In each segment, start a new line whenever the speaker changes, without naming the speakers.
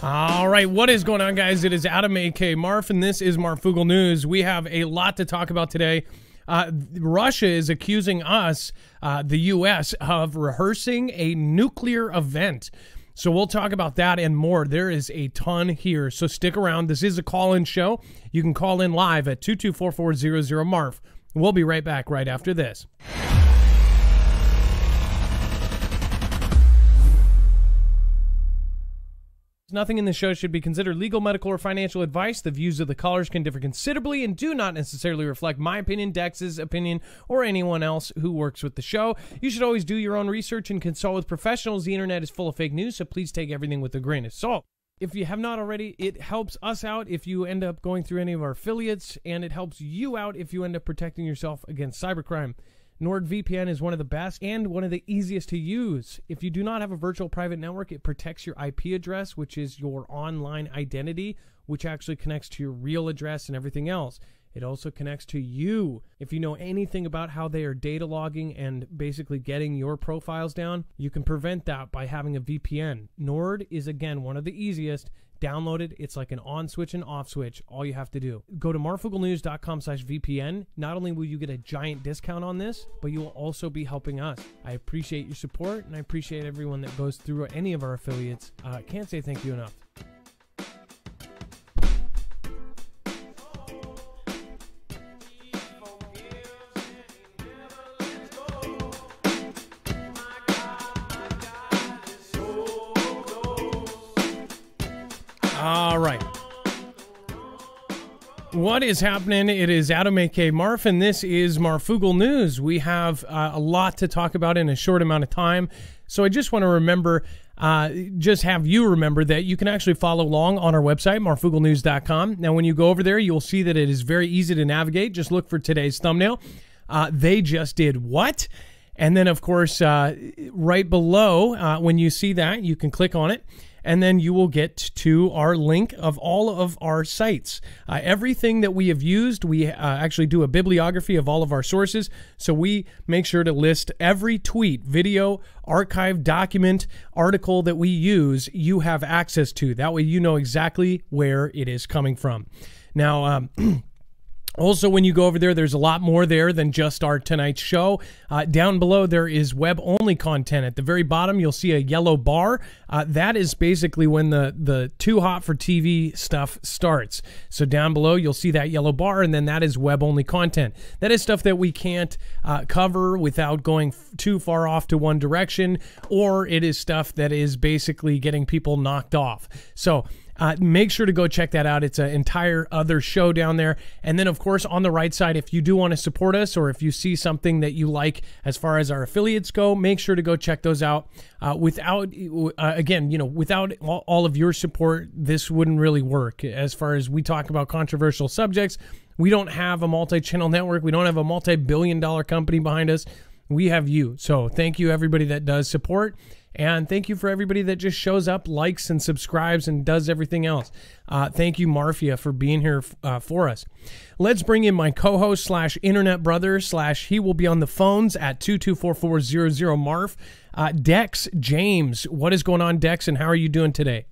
All right, what is going on, guys? It is Adam, a.k.a. Marf, and this is Marfoogle News. We have a lot to talk about today. Russia is accusing us, the U.S., of rehearsing a nuclear event. So we'll talk about that and more. There is a ton here, so stick around. This is a call-in show. You can call in live at 224-400-MARF. We'll be right back right after this. Nothing in this show should be considered legal, medical, or financial advice. The views of the callers can differ considerably and do not necessarily reflect my opinion, Dex's opinion, or anyone else who works with the show. You should always do your own research and consult with professionals. The internet is full of fake news, so please take everything with a grain of salt. If you have not already, it helps us out if you end up going through any of our affiliates, and it helps you out if you end up protecting yourself against cybercrime. NordVPN is one of the best and one of the easiest to use. If you do not have a virtual private network, it protects your IP address, which is your online identity, which actually connects to your real address and everything else. It also connects to you. If you know anything about how they are data logging and basically getting your profiles down, you can prevent that by having a VPN. Nord is, again, one of the easiest. Download it. It's like an on switch and off switch. All you have to do. Go to marfooglenews.com/VPN. Not only will you get a giant discount on this, but you will also be helping us. I appreciate your support, and I appreciate everyone that goes through any of our affiliates. Can't say thank you enough. All right. What is happening? It is Adam, a.k.a. Marf, and this is Marfoogle News. We have a lot to talk about in a short amount of time. So I just want to remember, just have you remember that you can actually follow along on our website, marfooglenews.com. Now, when you go over there, you'll see that it is very easy to navigate. Just look for today's thumbnail. They just did what? And then, of course, right below, when you see that, you can click on it. And then you will get to our link of all of our sites. Everything that we have used, we actually do a bibliography of all of our sources. So we make sure to list every tweet, video, archive, document, article that we use, you have access to. That way you know exactly where it is coming from. Now, also, when you go over there, there's a lot more there than just our tonight's show. Down below, there is web-only content. At the very bottom, you'll see a yellow bar. That is basically when the Too Hot for TV stuff starts. So down below, you'll see that yellow bar, and then that is web-only content. That is stuff that we can't cover without going too far off to one direction, or it is stuff that is basically getting people knocked off. So make sure to go check that out. It's an entire other show down there. And then, of course, on the right side, if you do want to support us or if you see something that you like as far as our affiliates go, make sure to go check those out. Without all of your support, this wouldn't really work. As far as we talk about controversial subjects, we don't have a multi-channel network. We don't have a multi-billion-dollar company behind us. We have you. So thank you, everybody that does support. And thank you for everybody that just shows up, likes, and subscribes, and does everything else. Thank you, Marfia, for being here for us. Let's bring in my co-host / internet brother / he will be on the phones at 224-400-MARF. Dex James. What is going on, Dex, and how are you doing today?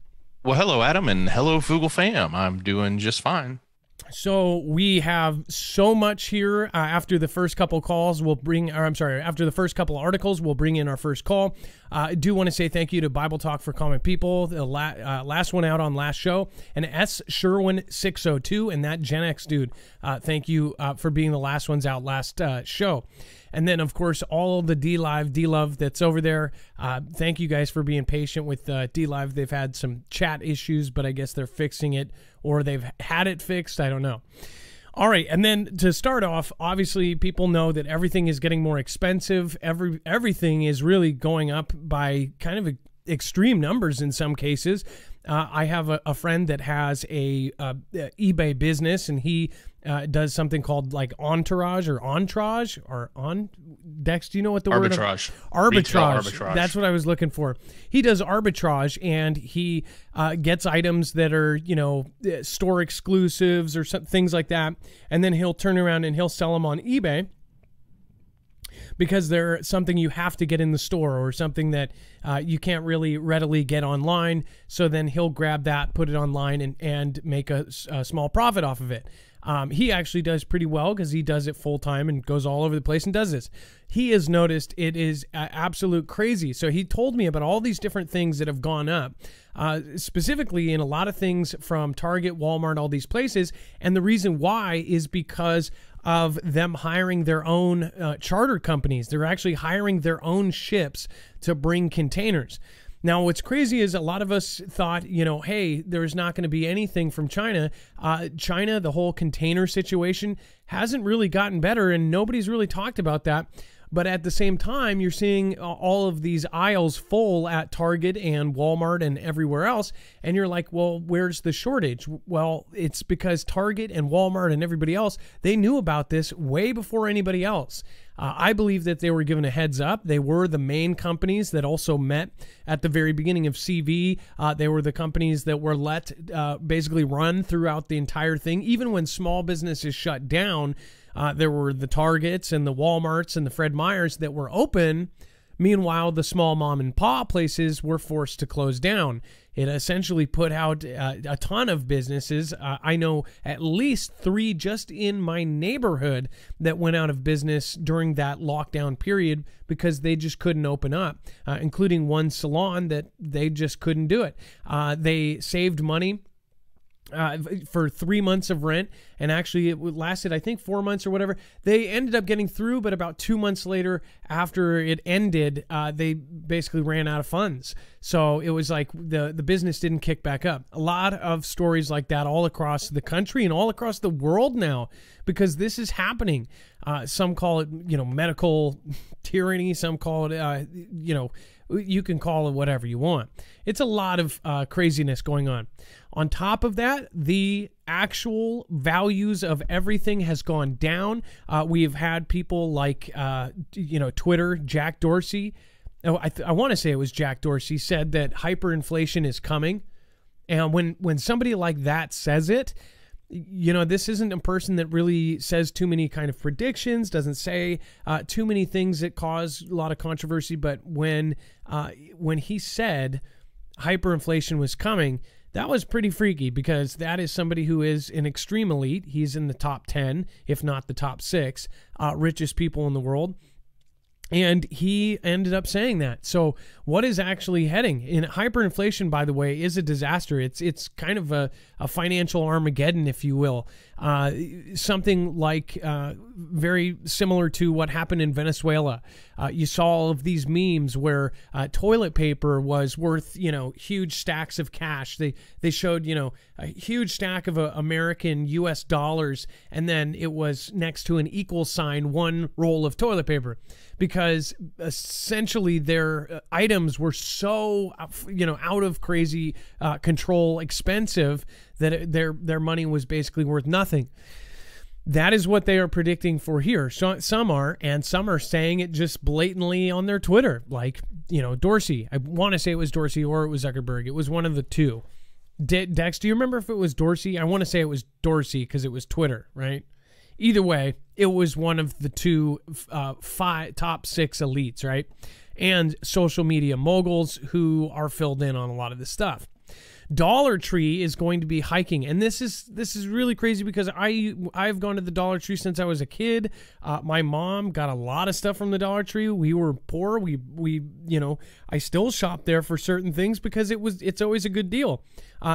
Well, hello, Adam, and hello, Foogle fam. I'm doing just fine.
So we have so much here. After the first couple calls, after the first couple articles, we'll bring in our first call. I do want to say thank you to Bible Talk for Common People, the last one out on last show, and S. Sherwin 602, and that Gen X dude. Thank you for being the last ones out last show. And then, of course, all of the D-Love that's over there. Thank you guys for being patient with D-Live. They've had some chat issues, but I guess they're fixing it, or they've had it fixed. I don't know. All right, and then to start off, obviously, people know that everything is getting more expensive. Everything is really going up by kind of extreme numbers in some cases. I have a friend that has a eBay business, and he does something called like Entourage or Entourage or Dex, do you know what the word? Arbitrage. That's what I was looking for. He does arbitrage, and he gets items that are, store exclusives or things like that, and then he'll turn around and he'll sell them on eBay because they're something you have to get in the store or something that you can't really readily get online. So then he'll grab that, put it online, and make a small profit off of it. He actually does pretty well because he does it full time and goes all over the place and does this. He has noticed it is absolute crazy. So he told me about all these different things that have gone up, specifically in a lot of things from Target, Walmart, all these places. And the reason why is because of them hiring their own charter companies. They're actually hiring their own ships to bring containers. Now, what's crazy is a lot of us thought, hey, there's not going to be anything from China. China, the whole container situation hasn't really gotten better, and nobody's really talked about that. But at the same time, you're seeing all of these aisles full at Target and Walmart and everywhere else. And you're like, well, where's the shortage? Well, it's because Target and Walmart and everybody else, they knew about this way before anybody else. I believe that they were given a heads up. They were the main companies that also met at the very beginning of CV. They were the companies that were let basically run throughout the entire thing. Even when small businesses shut down, there were the Targets and the Walmarts and the Fred Meyers that were open. Meanwhile, the small mom and pop places were forced to close down. It essentially put out a ton of businesses. I know at least 3 just in my neighborhood that went out of business during that lockdown period because they just couldn't open up, including one salon that they just couldn't do it. They saved money for 3 months of rent, and actually it lasted, I think, 4 months or whatever. They ended up getting through, but about 2 months later, after it ended, they basically ran out of funds. So it was like the business didn't kick back up. A lot of stories like that all across the country and all across the world now, because this is happening. Some call it, medical tyranny. Some call it, you can call it whatever you want. It's a lot of craziness going on. On top of that, the actual values of everything has gone down. We have had people like, Twitter, Jack Dorsey. Oh, I want to say it was Jack Dorsey said that hyperinflation is coming. And when somebody like that says it, this isn't a person that really says too many kind of predictions, doesn't say too many things that cause a lot of controversy. But when he said hyperinflation was coming, that was pretty freaky, because that is somebody who is an extreme elite. He's in the top 10, if not the top 6 richest people in the world. And he ended up saying that. So what is actually heading? In hyperinflation, by the way, is a disaster. It's kind of a financial Armageddon, if you will. Something like very similar to what happened in Venezuela. You saw all of these memes where toilet paper was worth, huge stacks of cash. They showed, a huge stack of American US dollars, and then it was next to an equal sign, 1 roll of toilet paper, because essentially their items were so, out of crazy control, expensive, that their money was basically worth nothing. That is what they are predicting for here. So, some are saying it just blatantly on their Twitter, like, Dorsey. I want to say it was Dorsey or it was Zuckerberg. It was one of the two. Dex, do you remember if it was Dorsey? I want to say it was Dorsey because it was Twitter, right? Either way, it was one of the two top 6 elites, right? And social media moguls who are filled in on a lot of this stuff. Dollar Tree is going to be hiking, and this is really crazy because I've gone to the Dollar Tree since I was a kid. My mom got a lot of stuff from the Dollar Tree. We were poor. We I still shop there for certain things because it's always a good deal.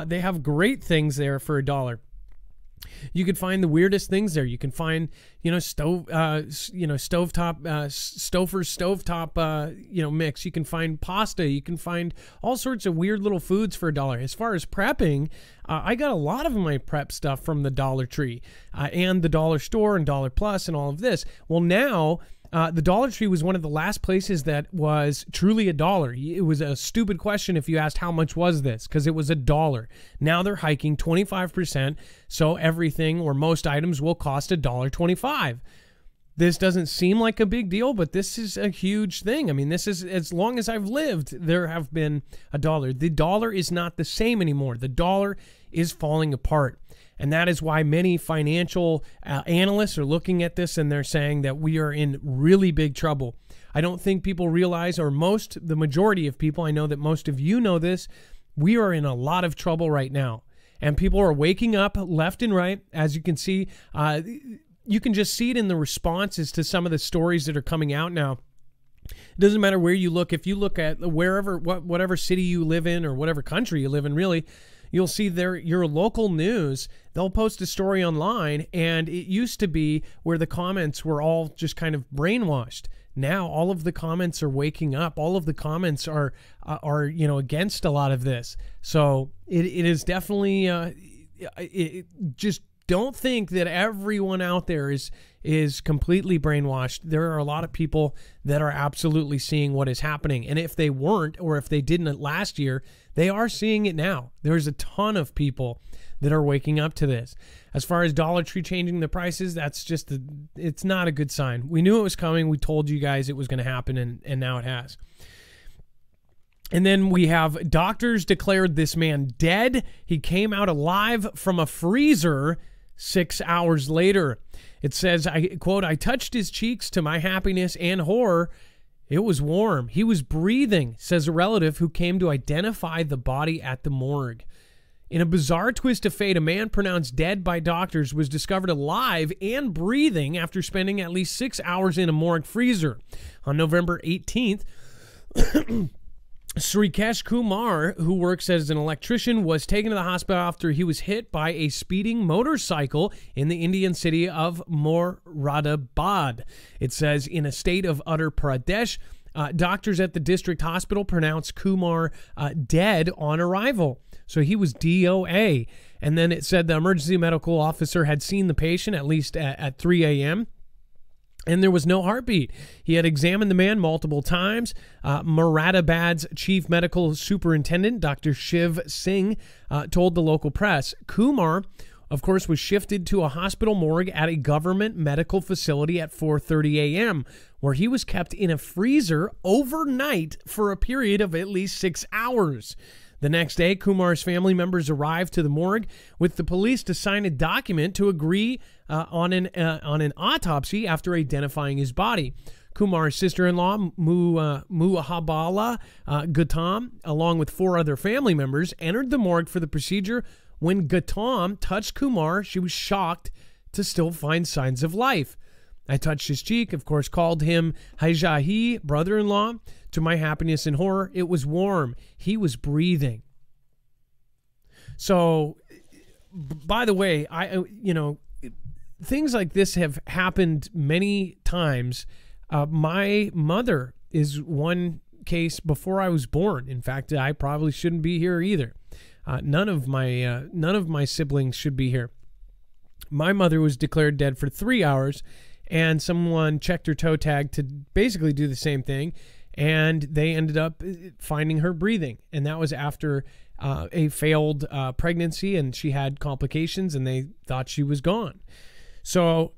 They have great things there for $1. You could find the weirdest things there. You can find, stovetop mix. You can find pasta. You can find all sorts of weird little foods for $1. As far as prepping, I got a lot of my prep stuff from the Dollar Tree and the Dollar Store and Dollar Plus and all of this. Well, now the Dollar Tree was one of the last places that was truly $1. It was a stupid question if you asked how much was this, because it was $1. Now they're hiking 25%, so everything or most items will cost $1.25. This doesn't seem like a big deal, but this is a huge thing. I mean, this is, as long as I've lived, there have been $1. The dollar is not the same anymore. The dollar is falling apart. And that is why many financial analysts are looking at this and they're saying that we are in really big trouble. I don't think people realize, or the majority of people, I know that most of you know this, we are in a lot of trouble right now. And people are waking up left and right. As you can see, you can just see it in the responses to some of the stories that are coming out now. It doesn't matter where you look. If you look at whatever city you live in or whatever country you live in, really, you'll see your local news. They'll post a story online, and it used to be where the comments were all just kind of brainwashed. Now all of the comments are waking up. All of the comments are against a lot of this. So it is definitely just don't think that everyone out there is completely brainwashed. There are a lot of people that are absolutely seeing what is happening. And if they weren't, or if they didn't last year, they are seeing it now. There's a ton of people that are waking up to this. As far as Dollar Tree changing the prices, that's just it's not a good sign. We knew it was coming. We told you guys it was going to happen, and now it has. And then we have doctors declared this man dead. He came out alive from a freezer 6 hours later. It says, quote, "I touched his cheeks to my happiness and horror. It was warm. He was breathing," says a relative who came to identify the body at the morgue. In a bizarre twist of fate, a man pronounced dead by doctors was discovered alive and breathing after spending at least 6 hours in a morgue freezer. On November 18th, Srikesh Kumar, who works as an electrician, was taken to the hospital after he was hit by a speeding motorcycle in the Indian city of Moradabad. It says, in a state of Uttar Pradesh, doctors at the district hospital pronounced Kumar dead on arrival. So he was DOA. And then it said the emergency medical officer had seen the patient at least at 3 a.m., and there was no heartbeat. He had examined the man multiple times. Moradabad's chief medical superintendent, Dr. Shiv Singh, told the local press. Kumar, of course, was shifted to a hospital morgue at a government medical facility at 4:30 a.m., where he was kept in a freezer overnight for a period of at least 6 hours. The next day, Kumar's family members arrived to the morgue with the police to sign a document to agree on an autopsy after identifying his body. Kumar's sister-in-law, Muhabala Gautam, along with 4 other family members, entered the morgue for the procedure. When Gautam touched Kumar, she was shocked to still find signs of life. "I touched his cheek, of course, called him Haijahi, brother-in-law. To my happiness and horror, it was warm. He was breathing." So, by the way, things like this have happened many times. My mother is one case before I was born. In fact, I probably shouldn't be here either. None of my siblings should be here. My mother was declared dead for 3 hours, and someone checked her toe tag to basically do the same thing, and they ended up finding her breathing. And that was after a failed pregnancy, and she had complications, and they thought she was gone. So,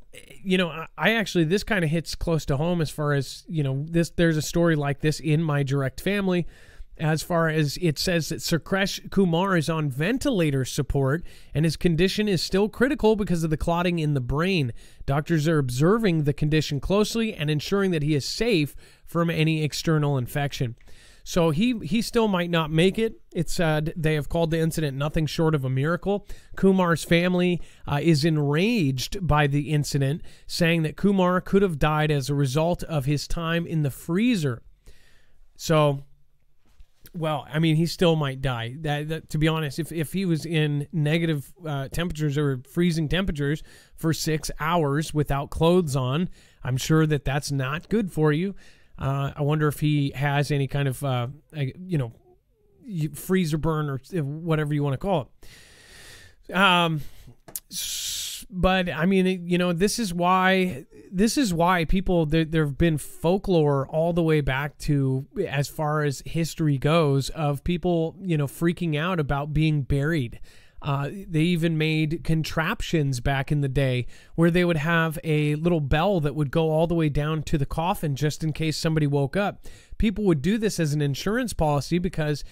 I actually, this kind of hits close to home as far as, there's a story like this in my direct family. As far as it says that Srikesh Kumar is on ventilator support and his condition is still critical because of the clotting in the brain. Doctors are observing the condition closely and ensuring that he is safe from any external infection. So he still might not make it. It's said they have called the incident nothing short of a miracle. Kumar's family is enraged by the incident, saying that Kumar could have died as a result of his time in the freezer. So, well, I mean, he still might die. That to be honest, if he was in negative temperatures or freezing temperatures for 6 hours without clothes on, I'm sure that that's not good for you. I wonder if he has any kind of, freezer burn or whatever you want to call it. But I mean, this is why people, there have been folklore all the way back to, as far as history goes, of people, freaking out about being buried. They even made contraptions back in the day where they would have a little bell that would go all the way down to the coffin just in case somebody woke up. People would do this as an insurance policy because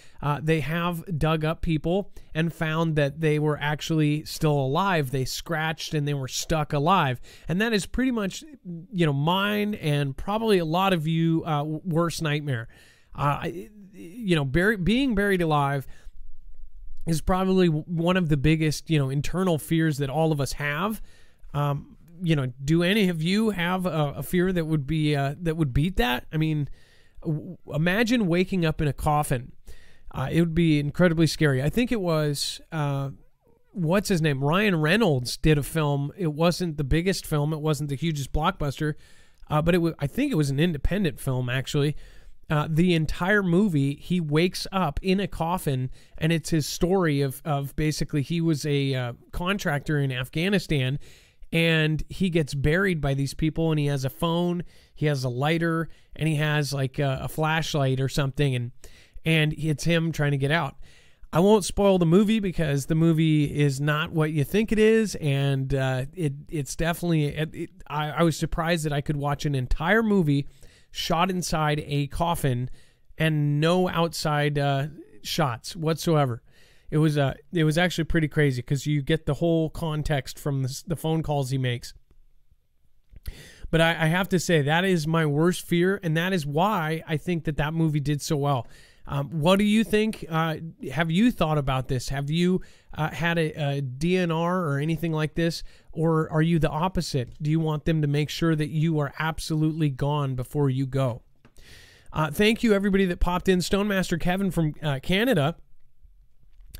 they have dug up people and found that they were actually still alive. They scratched and they were stuck alive. And that is pretty much, mine and probably a lot of you worst nightmare. Being buried alive is probably one of the biggest, internal fears that all of us have. Do any of you have a fear that would be that would beat that? I mean, imagine waking up in a coffin. It would be incredibly scary. I think it was what's his name? Ryan Reynolds did a film. It wasn't the biggest film. It wasn't the hugest blockbuster, but I think it was an independent film actually. The entire movie, he wakes up in a coffin, and it's his story of basically he was a contractor in Afghanistan, and he gets buried by these people, and he has a phone, he has a lighter, and he has like a flashlight or something, and it's him trying to get out. I won't spoil the movie because the movie is not what you think it is, and it's definitely. I was surprised that I could watch an entire movie shot inside a coffin and no outside shots whatsoever. It was actually pretty crazy because you get the whole context from the phone calls he makes. But I have to say that is my worst fear, and that is why I think that movie did so well. What do you think? Have you thought about this? Have you had a DNR or anything like this? Or are you the opposite? Do you want them to make sure that you are absolutely gone before you go? Thank you, everybody that popped in. Stonemaster Kevin from Canada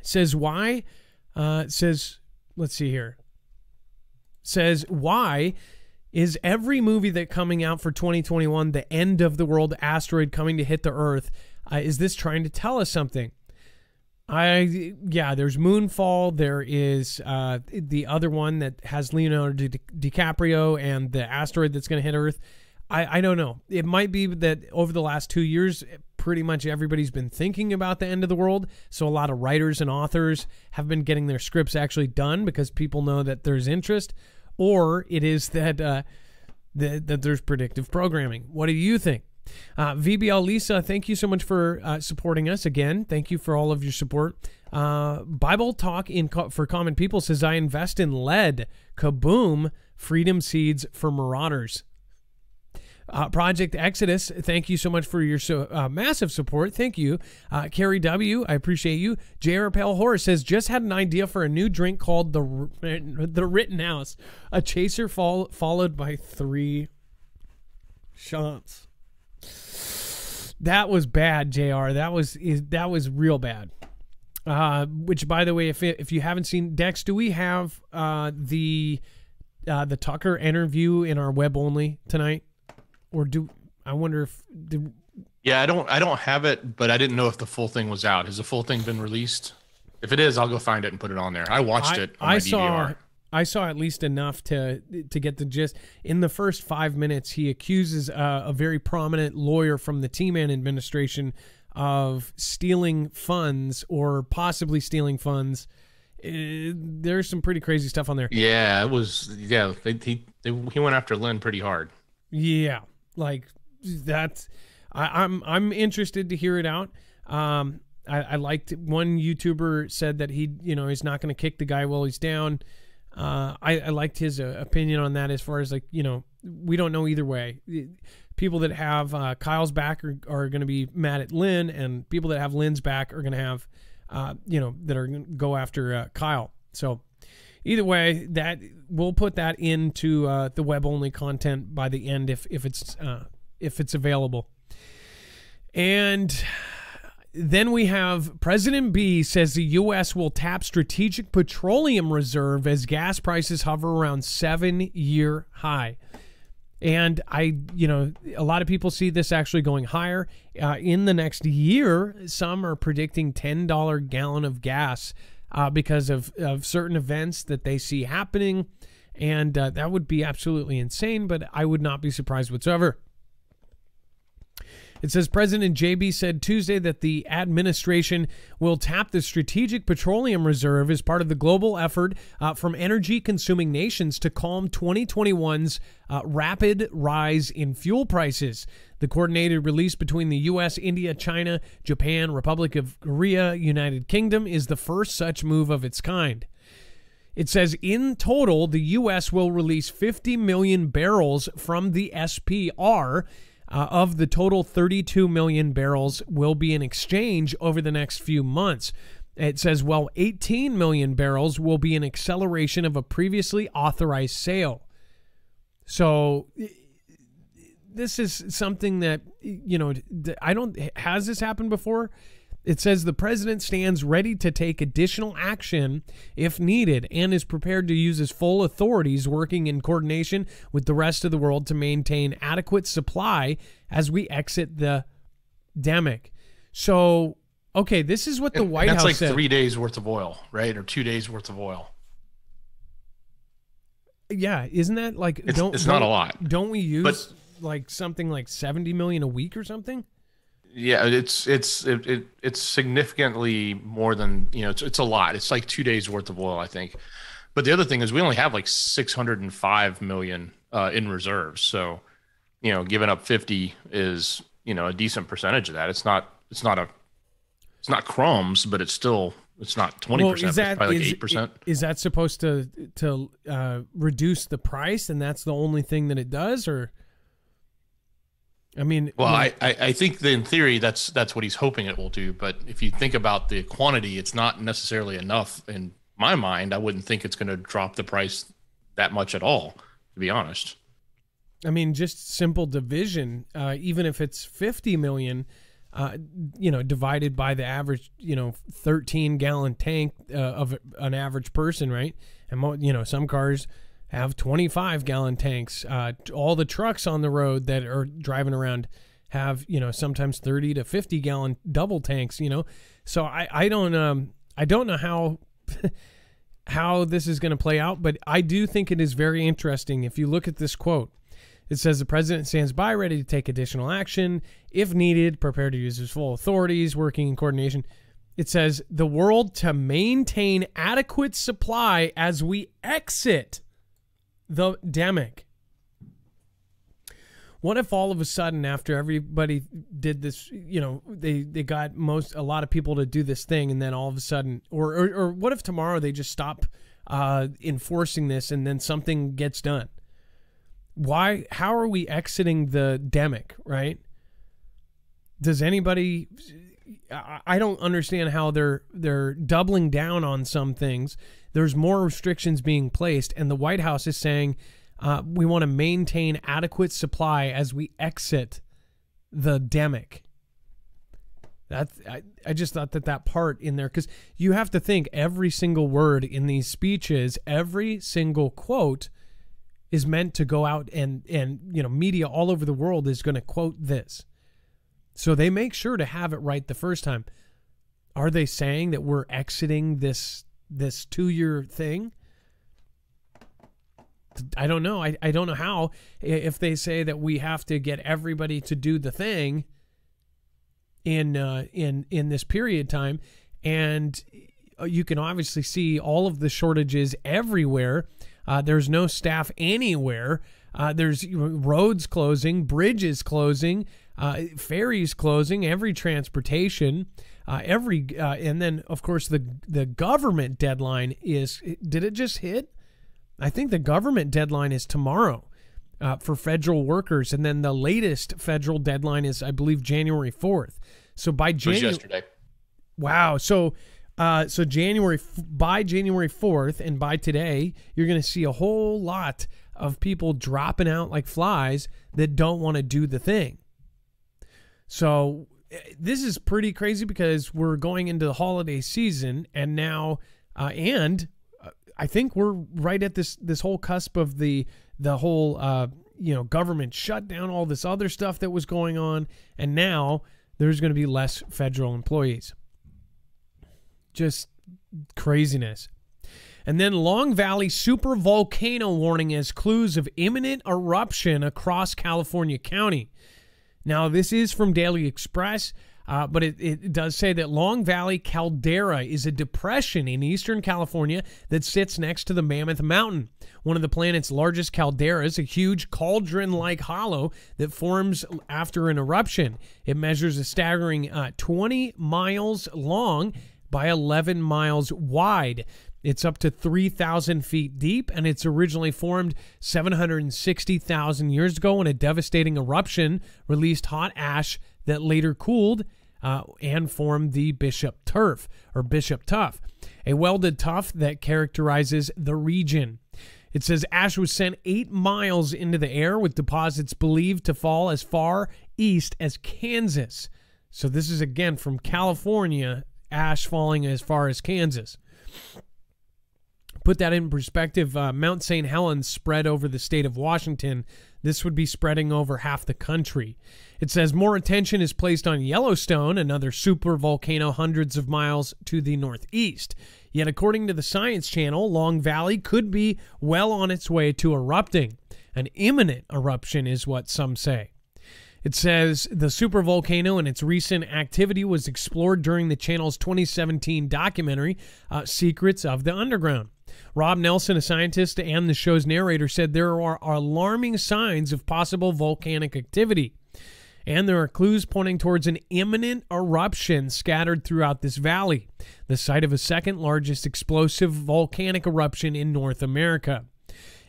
says, why? Let's see here. Says, why is every movie that coming out for 2021 the end of the world asteroid coming to hit the Earth? Is this trying to tell us something? There's Moonfall. There is the other one that has Leonardo DiCaprio and the asteroid that's going to hit Earth. I don't know. It might be that over the last 2 years, pretty much everybody's been thinking about the end of the world. So a lot of writers and authors have been getting their scripts actually done because people know that there's interest. Or it is that that there's predictive programming. What do you think? VBL Lisa, thank you so much for supporting us again. Thank you for all of your support. Bible Talk for Common People says, I invest in lead. Kaboom, freedom seeds for marauders. Project Exodus, thank you so much for your massive support. Thank you. Carrie W., I appreciate you. J.R. Pale Horror says, just had an idea for a new drink called the Rittenhouse. A chaser followed by 3 shots. That was bad, JR. That was real bad. Which, by the way, if you haven't seen Dex, do we have the Tucker interview in our web only tonight, or I wonder if
Yeah, I don't have it, but I didn't know if the full thing was out. Has the full thing been released? If it is, I'll go find it and put it on there. I watched it on my DVR.
I saw at least enough to get the gist. In the first 5 minutes, he accuses a very prominent lawyer from the T-Man administration of stealing funds or possibly stealing funds. There's some pretty crazy stuff on there.
Yeah, it was. Yeah, he went after Lynn pretty hard.
Yeah, like that's. I'm interested to hear it out. I liked one YouTuber said that he's not going to kick the guy while he's down. I liked his opinion on that as far as we don't know either way. People that have Kyle's back are going to be mad at Lynn, and people that have Lynn's back are going to have, that are going to go after Kyle. So either way, that we'll put that into the web only content by the end if it's available. And then we have President B says the U.S. will tap strategic petroleum reserve as gas prices hover around 7-year high. And a lot of people see this actually going higher. In the next year, some are predicting $10 gallon of gas because of certain events that they see happening. And that would be absolutely insane, but I would not be surprised whatsoever. It says President JB said Tuesday that the administration will tap the Strategic Petroleum Reserve as part of the global effort from energy-consuming nations to calm 2021's rapid rise in fuel prices. The coordinated release between the U.S., India, China, Japan, Republic of Korea, United Kingdom is the first such move of its kind. It says in total, the U.S. will release 50 million barrels from the SPR. Of the total, 32 million barrels will be in exchange over the next few months. It says, well, 18 million barrels will be an acceleration of a previously authorized sale. So this is something that, has this happened before? It says the president stands ready to take additional action if needed and is prepared to use his full authorities, working in coordination with the rest of the world to maintain adequate supply as we exit the pandemic. So, okay, this is what the White House said.
That's like 3 days worth of oil, right? Or 2 days worth of oil.
Yeah, isn't that like...
It's not a lot.
Don't we use like something like 70 million a week or something?
Yeah, it's significantly more than, it's a lot. It's like 2 days worth of oil, I think. But the other thing is we only have like 605 million in reserves. So, giving up 50 is, a decent percentage of that. It's not crumbs, but it's not 20%. It's probably like 8%.
Is that supposed to reduce the price, and that's the only thing that it does, or? I mean,
well, I think that in theory that's what he's hoping it will do. But if you think about the quantity, it's not necessarily enough. In my mind, I wouldn't think it's going to drop the price that much at all, to be honest.
I mean, just simple division, even if it's 50 million, divided by the average, 13-gallon tank of an average person, right? And, some cars have 25-gallon tanks. All the trucks on the road that are driving around have, sometimes 30 to 50-gallon double tanks, So I don't know how how this is going to play out, but I do think it is very interesting. If you look at this quote, it says the president stands by ready to take additional action if needed, prepared to use his full authorities, working in coordination. It says the world to maintain adequate supply as we exit the pandemic. What if all of a sudden, after everybody did this, they got a lot of people to do this thing, and then all of a sudden, or what if tomorrow they just stop enforcing this, and then something gets done? How are we exiting the pandemic, right? Does anybody? I don't understand how they're doubling down on some things. There's more restrictions being placed, and the White House is saying we want to maintain adequate supply as we exit the pandemic. I just thought that part in there, because you have to think every single word in these speeches, every single quote is meant to go out and media all over the world is going to quote this. So they make sure to have it right the first time. Are they saying that we're exiting this 2-year thing? I don't know. I don't know how. If they say that we have to get everybody to do the thing in this period time, and you can obviously see all of the shortages everywhere. There's no staff anywhere. There's roads closing, bridges closing, ferries closing, every transportation, and then of course the government deadline is. Did it just hit? I think the government deadline is tomorrow for federal workers, and then the latest federal deadline is, I believe, January 4th. So by January,
yesterday.
Wow. So by January 4th, and by today, you're going to see a whole lot of people dropping out like flies that don't want to do the thing. So this is pretty crazy, because we're going into the holiday season, and now, I think we're right at this whole cusp of the whole government shutdown, all this other stuff that was going on, and now there's going to be less federal employees. Just craziness. And then Long Valley super volcano warning as clues of imminent eruption across California County. Now, this is from Daily Express, but it does say that Long Valley Caldera is a depression in eastern California that sits next to the Mammoth Mountain, one of the planet's largest calderas, a huge cauldron-like hollow that forms after an eruption. It measures a staggering 20 miles long by 11 miles wide. It's up to 3,000 feet deep, and it's originally formed 760,000 years ago when a devastating eruption released hot ash that later cooled and formed the Bishop Tuff, a welded tuff that characterizes the region. It says ash was sent 8 miles into the air, with deposits believed to fall as far east as Kansas. So this is, again, from California, ash falling as far as Kansas. Put that in perspective, Mount St. Helens spread over the state of Washington. This would be spreading over half the country. It says more attention is placed on Yellowstone, another super volcano hundreds of miles to the northeast. Yet, according to the Science Channel, Long Valley could be well on its way to erupting. An imminent eruption is what some say. It says the supervolcano and its recent activity was explored during the channel's 2017 documentary, Secrets of the Underground. Rob Nelson, a scientist and the show's narrator, said there are alarming signs of possible volcanic activity, and there are clues pointing towards an imminent eruption scattered throughout this valley, the site of a second largest explosive volcanic eruption in North America.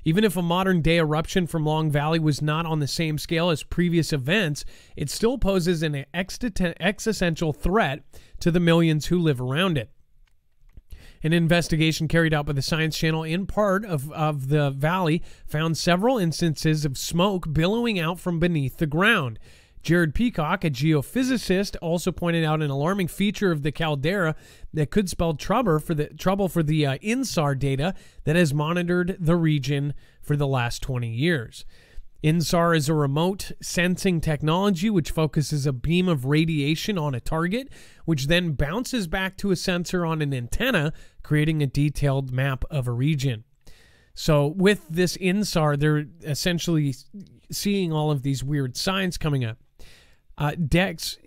Even if a modern-day eruption from Long Valley was not on the same scale as previous events, it still poses an existential threat to the millions who live around it. An investigation carried out by the Science Channel in part of the valley found several instances of smoke billowing out from beneath the ground. Jared Peacock, a geophysicist, also pointed out an alarming feature of the caldera that could spell trouble for the INSAR data that has monitored the region for the last 20 years. INSAR is a remote sensing technology which focuses a beam of radiation on a target, which then bounces back to a sensor on an antenna, creating a detailed map of a region. So with this INSAR, they're essentially seeing all of these weird signs coming up. Dex,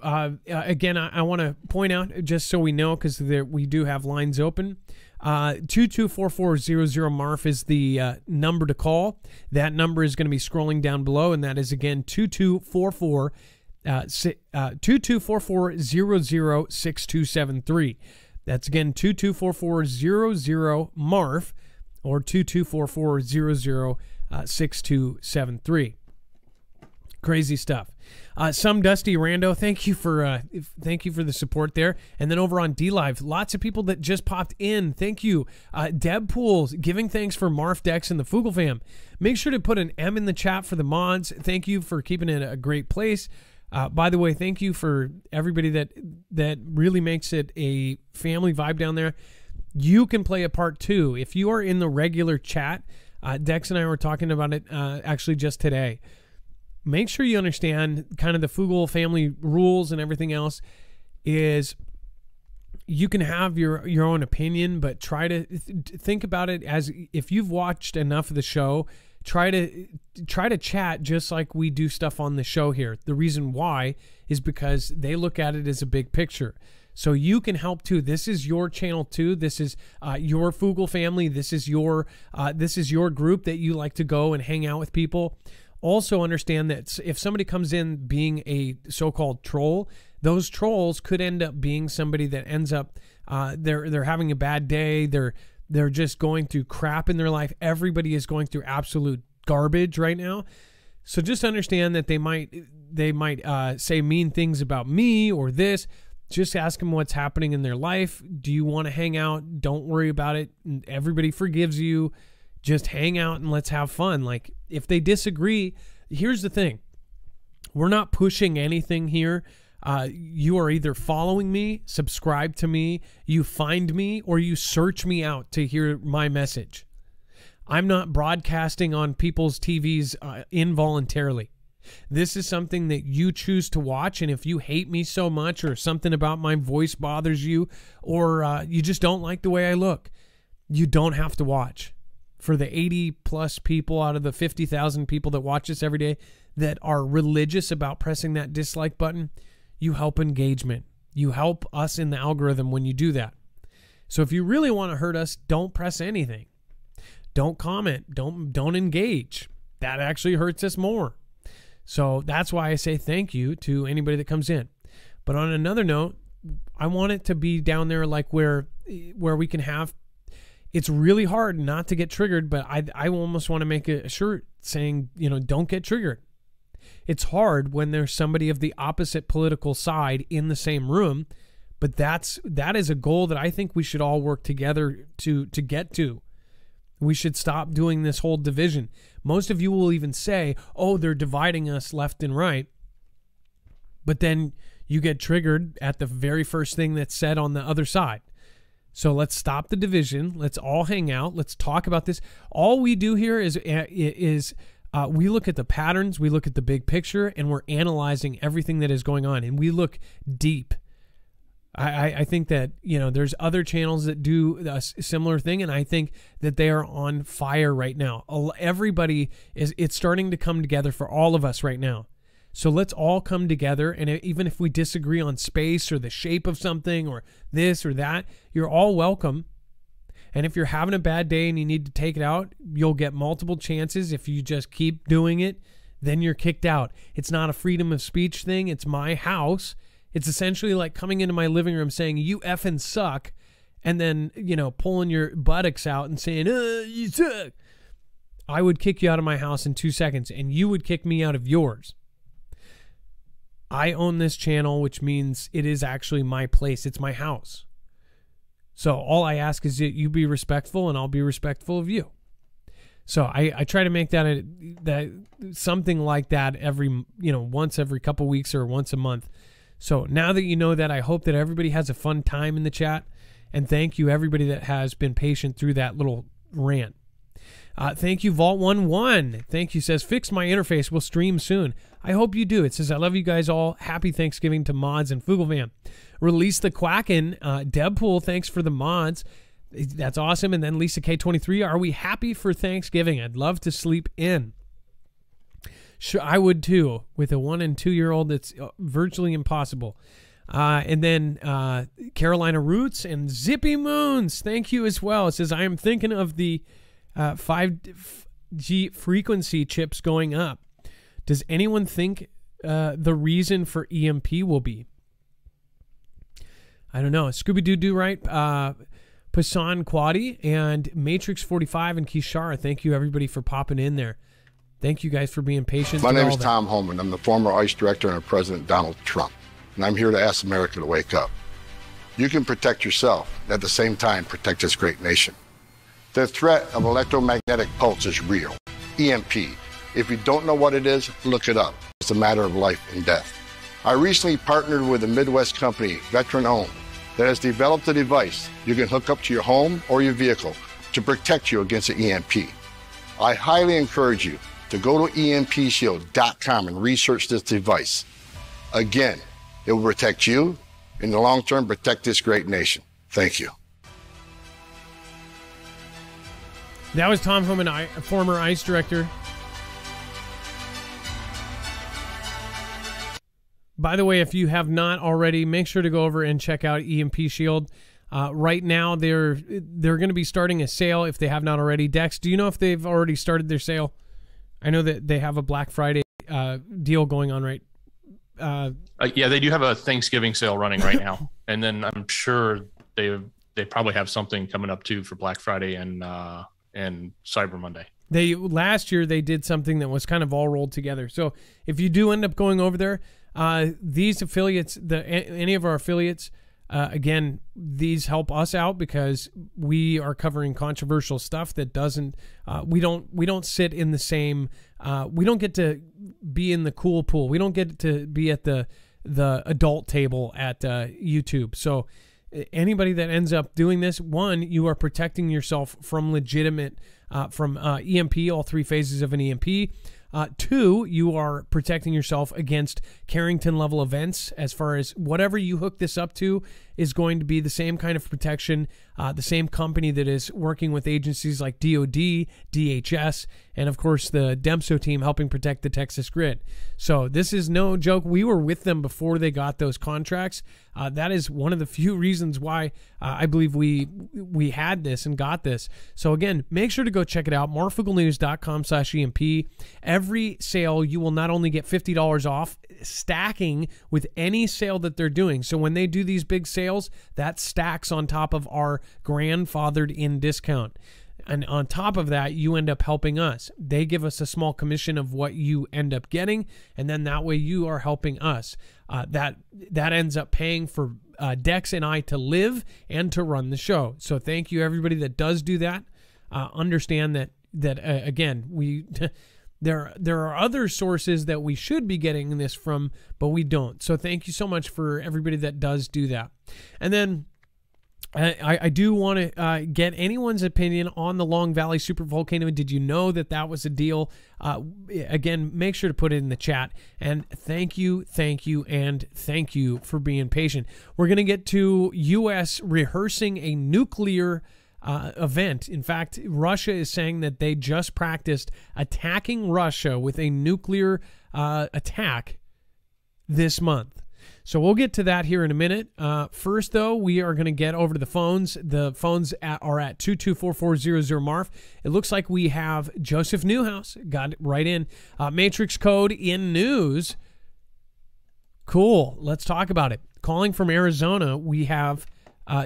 again, I want to point out, just so we know, because we do have lines open, 224400 Marf is the number to call. That number is going to be scrolling down below, and that is, again, 2244006273. That's, again, 224400 Marf, or 2244006273. Crazy stuff. Some Dusty Rando, thank you for the support there. And then over on DLive, lots of people that just popped in. Thank you. Deb Pools giving thanks for Marf, Dex, and the Foogle fam. Make sure to put an M in the chat for the mods. Thank you for keeping it a great place. By the way, thank you for everybody that really makes it a family vibe down there. You can play a part too. If you are in the regular chat, Dex and I were talking about it actually just today. Make sure you understand kind of the Foogle family rules and everything else. Is you can have your own opinion, but try to think about it as if you've watched enough of the show. Try to chat just like we do stuff on the show here. The reason why is because they look at it as a big picture. So you can help too. This is your channel too. This is your Foogle family. This is your group that you like to go and hang out with people. Also understand that if somebody comes in being a so-called troll, those trolls could end up being somebody that ends up they're having a bad day. They're just going through crap in their life. Everybody is going through absolute garbage right now. So just understand that they might say mean things about me or this. Just ask them what's happening in their life. Do you want to hang out? Don't worry about it. Everybody forgives you. Just hang out and let's have fun. Like, if they disagree, here's the thing. We're not pushing anything here. You are either following me, subscribe to me, you find me, or you search me out to hear my message. I'm not broadcasting on people's TVs involuntarily. This is something that you choose to watch, and if you hate me so much or something about my voice bothers you, or you just don't like the way I look, you don't have to watch. for the 80 plus people out of the 50,000 people that watch us every day that are religious about pressing that dislike button, you help engagement. You help us in the algorithm when you do that. So if you really want to hurt us, don't press anything. Don't comment. Don't engage. That actually hurts us more. So that's why I say thank you to anybody that comes in. But on another note, I want it to be down there like where we can have, it's really hard not to get triggered, but I almost want to make a shirt saying, don't get triggered. It's hard when there's somebody of the opposite political side in the same room, but that is a goal that I think we should all work together to get to. We should stop doing this whole division. Most of you will even say, oh, they're dividing us left and right. But then you get triggered at the very first thing that's said on the other side. So let's stop the division. Let's all hang out. Let's talk about this. All we do here is we look at the patterns, we look at the big picture, and we're analyzing everything that is going on. And we look deep. I think that, there's other channels that do a similar thing, and I think that they are on fire right now. Everybody it's starting to come together for all of us right now. So let's all come together, and even if we disagree on space or the shape of something or this or that, you're all welcome. And if you're having a bad day and you need to take it out, you'll get multiple chances. If you just keep doing it, then you're kicked out. It's not a freedom of speech thing. It's my house. It's essentially like coming into my living room saying, you effing suck, and then, pulling your buttocks out and saying, you suck. I would kick you out of my house in 2 seconds, and you would kick me out of yours. I own this channel, which means it is actually my place. It's my house. So all I ask is that you be respectful, and I'll be respectful of you. So I try to make that something like that every, once every couple weeks or once a month. So now that you know that, I hope that everybody has a fun time in the chat. And thank you, everybody that has been patient through that little rant. Thank you, Vault11. Thank you. Says, fix my interface. We'll stream soon. I hope you do. It says, I love you guys all. Happy Thanksgiving to mods and Fooglefam. Release the Quacken. Debpool, thanks for the mods. That's awesome. And then Lisa K23, are we happy for Thanksgiving? I'd love to sleep in. Sure, I would too. With a 1 and 2 year old, it's virtually impossible. And then Carolina Roots and Zippy Moons, thank you as well. It says, I am thinking of the 5G frequency chips going up. Does anyone think the reason for EMP will be? I don't know. Scooby-Doo, right? Pasan Quadi and Matrix 45 and Kishara, thank you everybody for popping in there. Thank you guys for being patient.
My name is Tom Holman. I'm the former ICE director under President Donald Trump, and I'm here to ask America to wake up. You can protect yourself, and at the same time protect this great nation. The threat of electromagnetic pulse is real. EMP. If you don't know what it is, look it up. It's a matter of life and death. I recently partnered with a Midwest company, veteran-owned, that has developed a device you can hook up to your home or your vehicle to protect you against an EMP. I highly encourage you to go to EMPshield.com and research this device. Again, it will protect you, in the long term, protect this great nation. Thank you.
That was Tom Homan, former ICE director. By the way, if you have not already, make sure to go over and check out EMP Shield. Right now, they're going to be starting a sale if they have not already. Dex, do you know if they've already started their sale? I know that they have a Black Friday deal going on, right?
Yeah, they do have a Thanksgiving sale running right now, and then I'm sure they probably have something coming up too for Black Friday and Cyber Monday.
Last year they did something that was kind of all rolled together. So if you do end up going over there, these affiliates, any of our affiliates, again, these help us out because we are covering controversial stuff that doesn't. We don't sit in the same. We don't get to be in the cool pool. We don't get to be at the adult table at YouTube. So anybody that ends up doing this, one, you are protecting yourself from legitimate from EMP, all three phases of an EMP. Two, you are protecting yourself against Carrington level events as far as whatever you hook this up to is going to be the same kind of protection, the same company that is working with agencies like DOD, DHS, and of course the DEMSO team helping protect the Texas grid. So this is no joke. We were with them before they got those contracts. That is one of the few reasons why I believe we had this and got this. So again, make sure to go check it out, marfooglenews.com/EMP. Every sale, you will not only get $50 off, stacking with any sale that they're doing. So when they do these big sales, that stacks on top of our grandfathered in discount. And on top of that, you end up helping us. They give us a small commission of what you end up getting, and then that way you are helping us. That ends up paying for Dex and I to live and to run the show. So thank you everybody that does do that. Understand that again, we there are other sources that we should be getting this from, but we don't. So thank you so much for everybody that does do that. And then I do want to get anyone's opinion on the Long Valley supervolcano. Did you know that was a deal? Again, make sure to put it in the chat. And thank you, and thank you for being patient. We're going to get to U.S. rehearsing a nuclear event. In fact, Russia is saying that they just practiced attacking Russia with a nuclear attack this month. So we'll get to that here in a minute. First, though, we are going to get over to the phones. The phones are at 224-400-MARF. It looks like we have Joseph Newhouse. Got it right in. Matrix code in news. Cool. Let's talk about it. Calling from Arizona, we have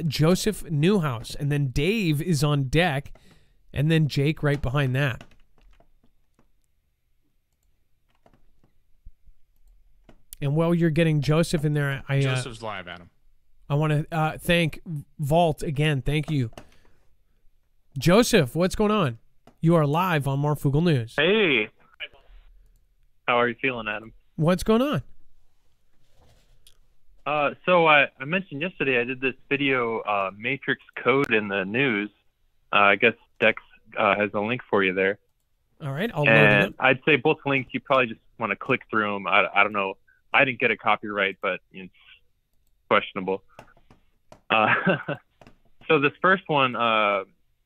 Joseph Newhouse. And then Dave is on deck. And then Jake right behind that. And while you're getting Joseph in there,
Joseph's live, Adam.
I want to thank Vault again. Thank you. Joseph, what's going on? You are live on Marfoogle News.
Hey. How are you feeling, Adam?
What's going on?
So I mentioned yesterday I did this video, Matrix code in the news. I guess Dex has a link for you there.
All right, I'll load it up.
I'd say both links, you probably just want to click through them. I don't know. I didn't get a copyright, but it's questionable. So this first one,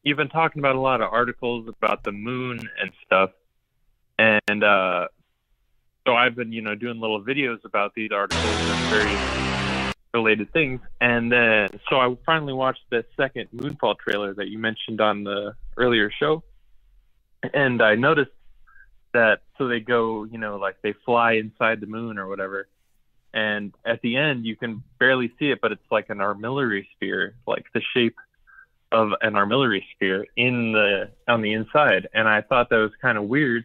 you've been talking about a lot of articles about the moon and stuff. And so I've been, doing little videos about these articles and various related things. And then, so I finally watched the second Moonfall trailer that you mentioned on the earlier show. And I noticed that, so they go, like they fly inside the moon or whatever. And at the end, you can barely see it, but it's like an armillary sphere, like the shape of an armillary sphere on the inside. And I thought that was kind of weird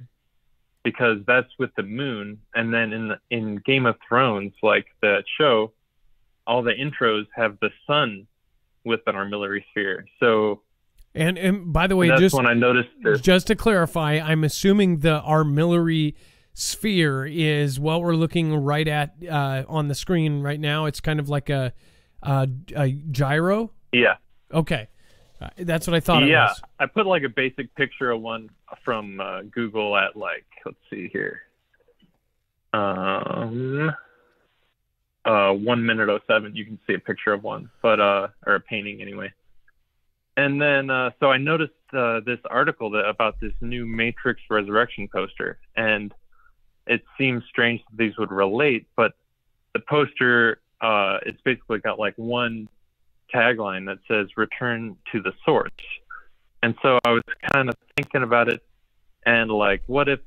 because that's with the moon. And then in Game of Thrones, like the show, all the intros have the sun with an armillary sphere. So,
and by the way,
that's when I noticed this.
Just to clarify, I'm assuming the armillary sphere is what we're looking right at on the screen right now. It's kind of like a gyro.
Yeah.
Okay. That's what I thought it was.
Yeah, I put like a basic picture of one from Google at like, let's see here, 1 minute 07. You can see a picture of one, but or a painting anyway. And then so I noticed this article about this new Matrix Resurrection poster, and it seems strange that these would relate, but the poster it's basically got like one tagline that says "Return to the Source." And so I was kind of thinking about it, and like, what if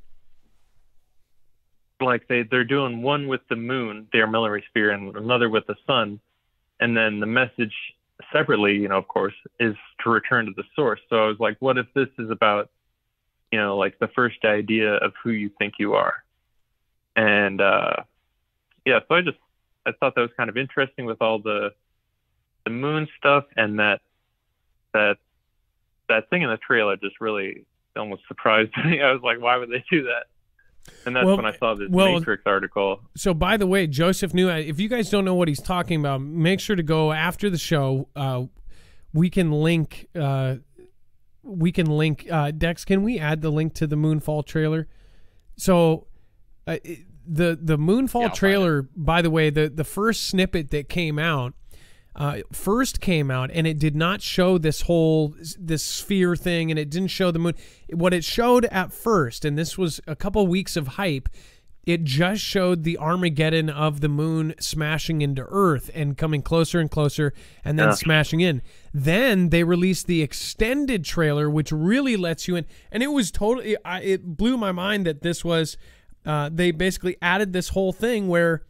like they're doing one with the moon, the armillary sphere, and another with the sun, and then the message separately, of course, is to return to the source. So I was like, what if this is about, like the first idea of who you think you are? And yeah, so I thought that was kind of interesting with all the moon stuff, and that thing in the trailer just really almost surprised me. I was like, why would they do that? And that's when I saw this Matrix article.
So, by the way, Joseph knew. If you guys don't know what he's talking about, make sure to go after the show. We can link. Dex, can we add the link to the Moonfall trailer? So, the Moonfall trailer. By the way, the first snippet that came out, first came out, and it did not show this sphere thing, and it didn't show the moon. What it showed at first, and this was a couple weeks of hype, it just showed the Armageddon of the moon smashing into Earth and coming closer and closer and then smashing in. Then they released the extended trailer, which really lets you in. And it was totally, it blew my mind that this was, they basically added this whole thing where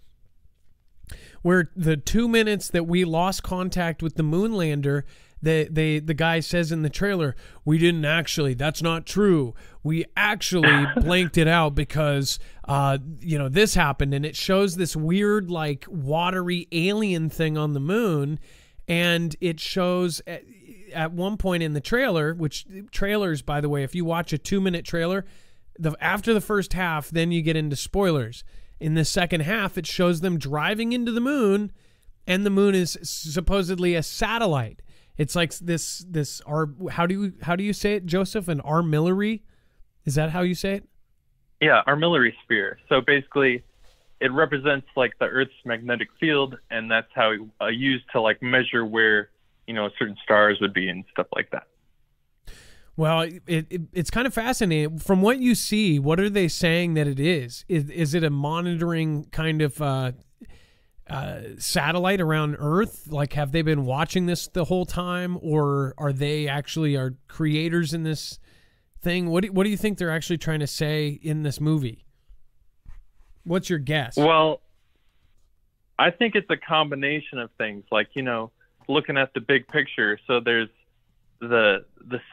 the 2 minutes that we lost contact with the moon lander, the guy says in the trailer, we didn't actually, that's not true. We actually blanked it out because, this happened. And it shows this weird, like, watery alien thing on the moon. And it shows at one point in the trailer, which trailers, by the way, if you watch a 2-minute trailer, after the first half, then you get into spoilers. In the second half, it shows them driving into the moon, and the moon is supposedly a satellite. It's like how do you say it, Joseph? An armillary? Is that how you say it?
Yeah, armillary sphere. So basically, it represents like the Earth's magnetic field, and that's how used to like measure where certain stars would be and stuff like that.
Well, it's kind of fascinating. From what you see, what are they saying that it is? Is it a monitoring kind of satellite around Earth? Like, have they been watching this the whole time, or are they actually creators in this thing? What do you think they're actually trying to say in this movie? What's your guess?
Well, I think it's a combination of things. Like, looking at the big picture. So there's the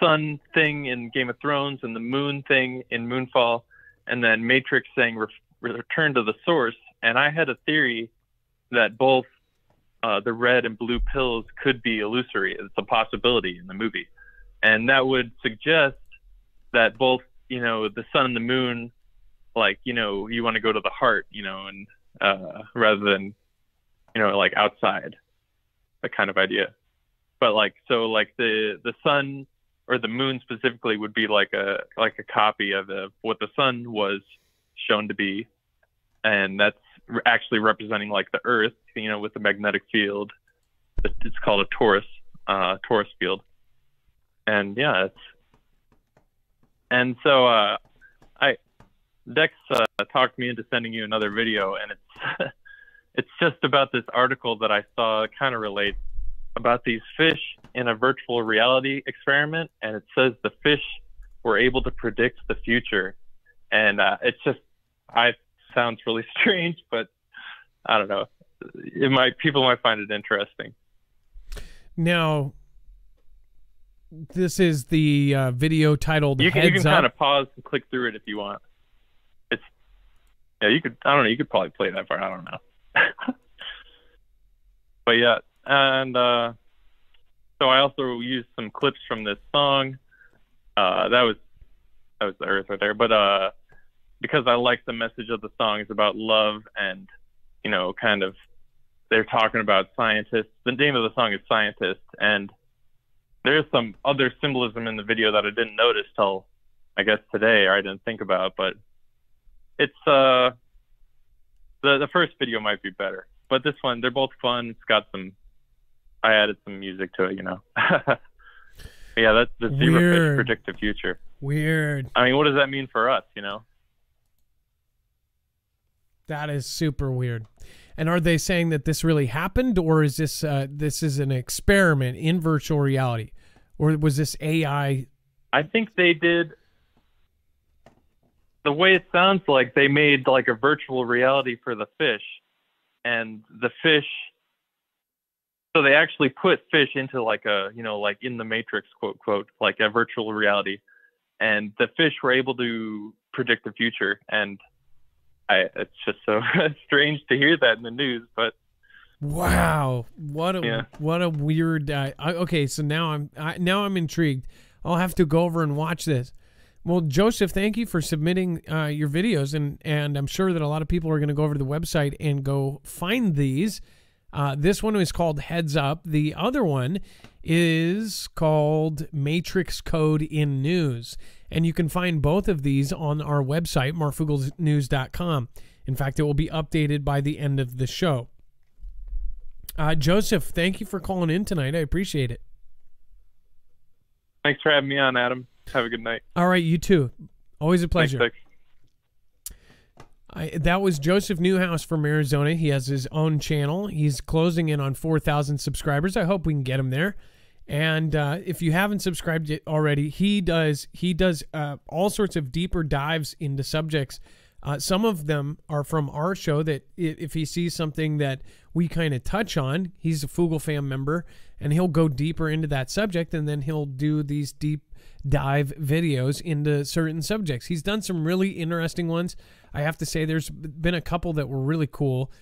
sun thing in Game of Thrones and the moon thing in Moonfall, and then Matrix saying return to the source. And I had a theory that both the red and blue pills could be illusory. It's a possibility in the movie. And that would suggest that both, the sun and the moon, like, you want to go to the heart, and rather than, like outside, that kind of idea. But like, so like the sun or the moon specifically would be like a copy of what the sun was shown to be. And that's actually representing like the Earth, with the magnetic field. It's called a torus field. And yeah, Dex talked me into sending you another video, and it's just about this article that I saw kind of relates about these fish in a virtual reality experiment. And it says the fish were able to predict the future. And sounds really strange, but I don't know. People might find it interesting.
Now, this is the video titled
You can
Heads
kind
Up.
of pause and click through it if you want. You could. I don't know. You could probably play that part. I don't know. But yeah, and so I also used some clips from this song. That was the Earth right there. But because I like the message of the song is about love, and kind of they're talking about scientists. The name of the song is Scientist, and there's some other symbolism in the video that I didn't notice till I guess today, or I didn't think about. But it's the first video might be better, but this one, they're both fun. It's got I added some music to it, Yeah, that's the zebrafish predict the future.
Weird.
I mean, what does that mean for us,
That is super weird. And are they saying that this really happened, or is this is an experiment in virtual reality, or was this AI?
I think they did. The way it sounds like, they made like a virtual reality for the fish, and the fish. So they actually put fish into like a, like in the Matrix, quote, like a virtual reality, and the fish were able to predict the future. And it's just so strange to hear that in the news, but
wow, what a weird. Okay, so now I'm intrigued. I'll have to go over and watch this. Well, Joseph, thank you for submitting your videos, and I'm sure that a lot of people are going to go over to the website and go find these. This one is called Heads Up. The other one is called Matrix Code in News. And you can find both of these on our website, marfooglenews.com. In fact, it will be updated by the end of the show. Joseph, thank you for calling in tonight. I appreciate it.
Thanks for having me on, Adam. Have a good night.
All right, you too. Always a pleasure.
Thanks.
That was Joseph Newhouse from Arizona. He has his own channel. He's closing in on 4,000 subscribers. I hope we can get him there. And if you haven't subscribed yet already, he does all sorts of deeper dives into subjects. Some of them are from our show that if he sees something that we kind of touch on, he's a Foogle fam member, and he'll go deeper into that subject, and then he'll do these deep dive videos into certain subjects. He's done some really interesting ones. I have to say there's been a couple that were really cool.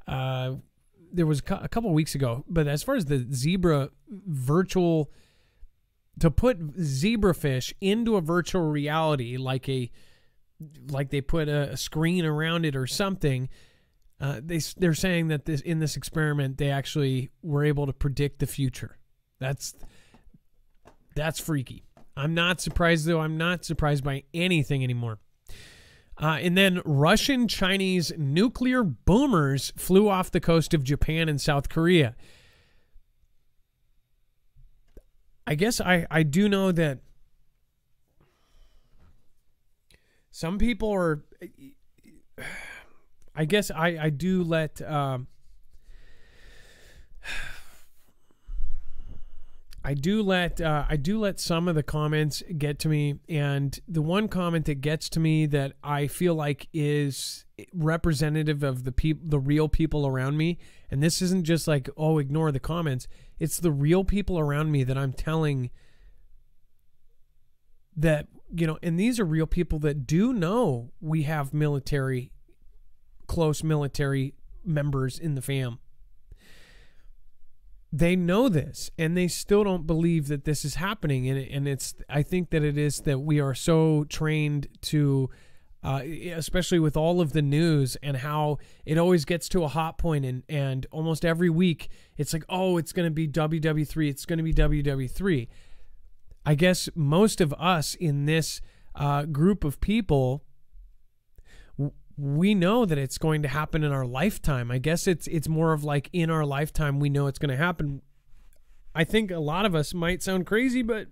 There was a couple weeks ago, but as far as the zebra virtual, to put zebrafish into a virtual reality, like they put a screen around it or something, they're saying that in this experiment they actually were able to predict the future. That's freaky. I'm not surprised though. I'm not surprised by anything anymore. And then Russian-Chinese nuclear boomers flew off the coast of Japan and South Korea. I guess I do know that some people are, I guess I do let I do let some of the comments get to me, and the one comment that gets to me that I feel like is representative of the real people around me, and this isn't just like, oh, ignore the comments. It's the real people around me that I'm telling that, you know, and these are real people that do know we have close military members in the fam. They know this, and they still don't believe that this is happening. And I think that it is that we are so trained to, especially with all of the news and how it always gets to a hot point, and almost every week it's like, oh, it's going to be WW3. It's going to be WW3. I guess most of us in this group of people, we know that it's going to happen in our lifetime. I guess it's more of like in our lifetime we know it's going to happen. I think a lot of us might sound crazy, but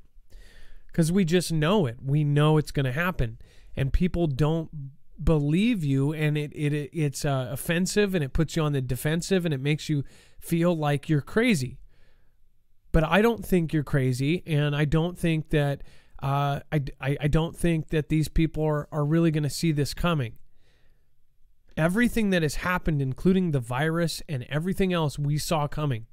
because we just know it. We know it's going to happen, and people don't believe you, and it's offensive, and it puts you on the defensive, and it makes you feel like you're crazy. But I don't think you're crazy, and I don't think that I don't think that these people are really going to see this coming. Everything that has happened, including the virus and everything else, we saw coming.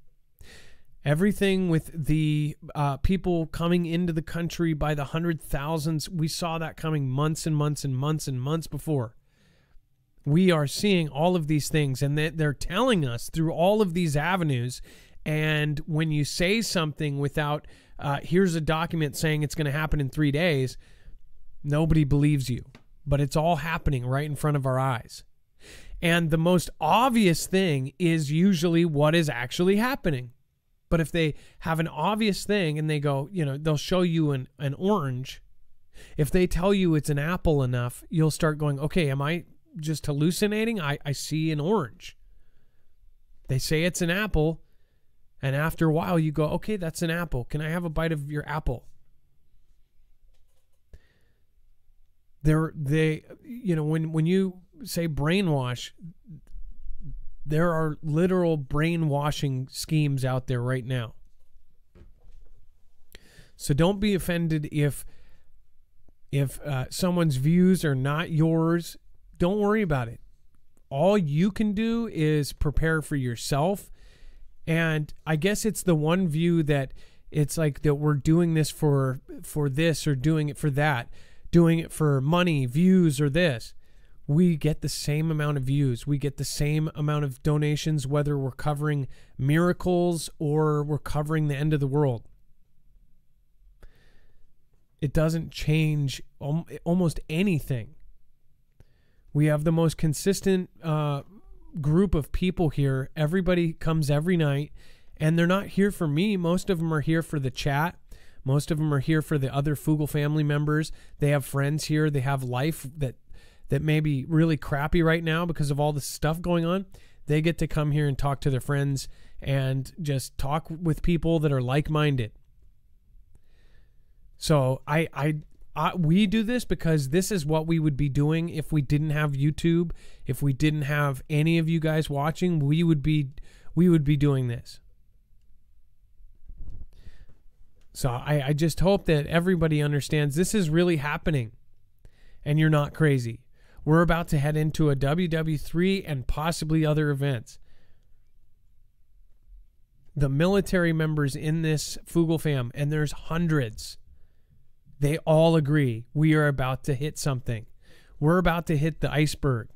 Everything with the people coming into the country by the 100,000s, we saw that coming months and months and months and months before. We are seeing all of these things, and they're telling us through all of these avenues. And when you say something without, here's a document saying it's going to happen in 3 days, nobody believes you. But it's all happening right in front of our eyes. And the most obvious thing is usually what is actually happening. But if they have an obvious thing and they go, you know, they'll show you an orange. If they tell you it's an apple enough, you'll start going, okay, am I just hallucinating? I see an orange. They say it's an apple. And after a while you go, okay, that's an apple. Can I have a bite of your apple? You know, when you say brainwash, there are literal brainwashing schemes out there right now. So don't be offended if someone's views are not yours. Don't worry about it. All you can do is prepare for yourself. And I guess it's the one view that it's like that we're doing this for this or doing it for that, doing it for money, views, or this. We get the same amount of views. We get the same amount of donations, whether we're covering miracles or we're covering the end of the world. It doesn't change almost anything. We have the most consistent group of people here. Everybody comes every night, and they're not here for me. Most of them are here for the chat. Most of them are here for the other Foogle family members. They have friends here. They have life that may be really crappy right now because of all the stuff going on. They get to come here and talk to their friends and just talk with people that are like-minded. So we do this because this is what we would be doing if we didn't have YouTube, if we didn't have any of you guys watching. We would be doing this. So I just hope that everybody understands this is really happening and you're not crazy. We're about to head into a WW3 and possibly other events. The military members in this Foogle fam, and there's hundreds, they all agree we are about to hit something. We're about to hit the iceberg.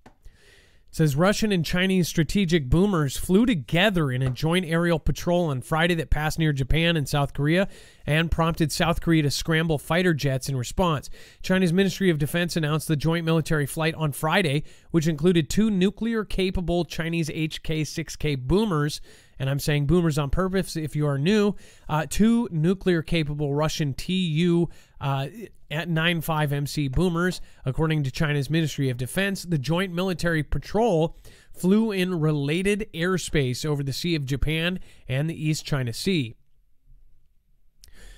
It says Russian and Chinese strategic boomers flew together in a joint aerial patrol on Friday that passed near Japan and South Korea and prompted South Korea to scramble fighter jets in response. China's Ministry of Defense announced the joint military flight on Friday, which included 2 nuclear-capable Chinese HK-6K boomers, and I'm saying boomers on purpose if you are new, 2 nuclear-capable Russian Tu at 95MC boomers. According to China's Ministry of Defense, the joint military patrol flew in related airspace over the Sea of Japan and the East China Sea.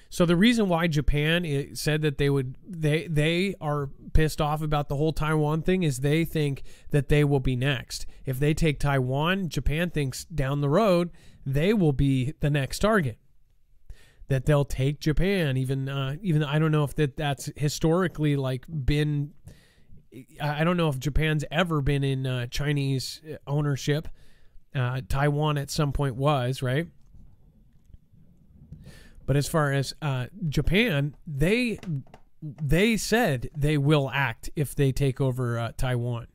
So the reason why Japan said that they are pissed off about the whole Taiwan thing is they think that they will be next. If they take Taiwan, Japan thinks down the road they will be the next target. That they'll take Japan, even I don't know if that's historically like been. I don't know if Japan's ever been in Chinese ownership. Taiwan at some point was, right? But as far as Japan, they said they will act if they take over Taiwan,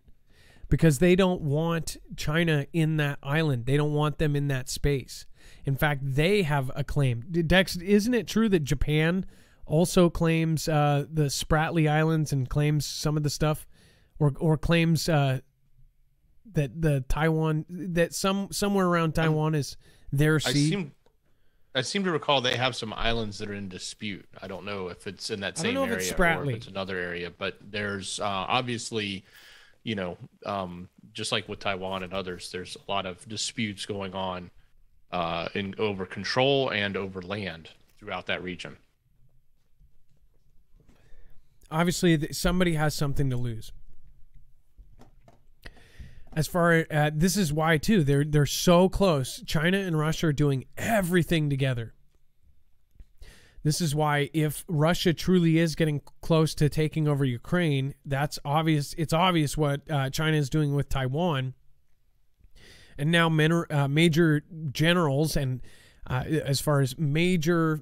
because they don't want China in that island. They don't want them in that space. In fact, they have a claim. Dex, isn't it true that Japan also claims the Spratly Islands and claims some of the stuff, or claims that the Taiwan, that somewhere around Taiwan is their sea?
I seem to recall they have some islands that are in dispute. I don't know if it's in that same area or if it's another area, but there's obviously, just like with Taiwan and others, there's a lot of disputes going on in over control and over land throughout that region.
Obviously, somebody has something to lose. As far as this is why too, they're so close. China and Russia are doing everything together. This is why if Russia truly is getting close to taking over Ukraine, that's obvious. It's obvious what China is doing with Taiwan. And now major generals and as far as major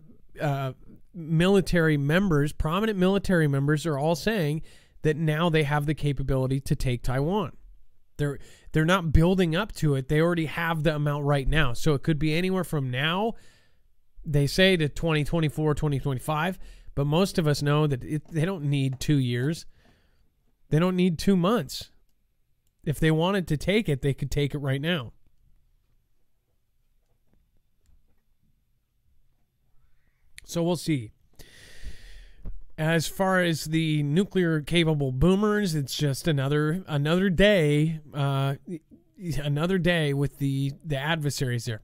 military members, prominent military members are all saying that now they have the capability to take Taiwan. They're not building up to it. They already have the amount right now. So it could be anywhere from now, they say, to 2024, 2025. But most of us know that they don't need 2 years. They don't need 2 months. If they wanted to take it, they could take it right now. So we'll see. As far as the nuclear-capable boomers, it's just another day, with the adversaries there.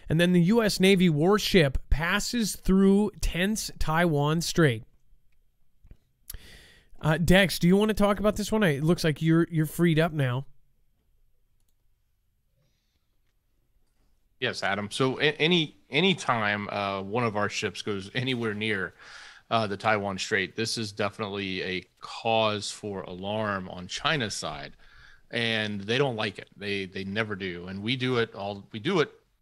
And then the U.S. Navy warship passes through tense Taiwan Strait. Dex, do you want to talk about this one? It looks like you're freed up now.
Yes, Adam. So any time one of our ships goes anywhere near the Taiwan Strait, this is definitely a cause for alarm on China's side, and they don't like it. They never do, and we do it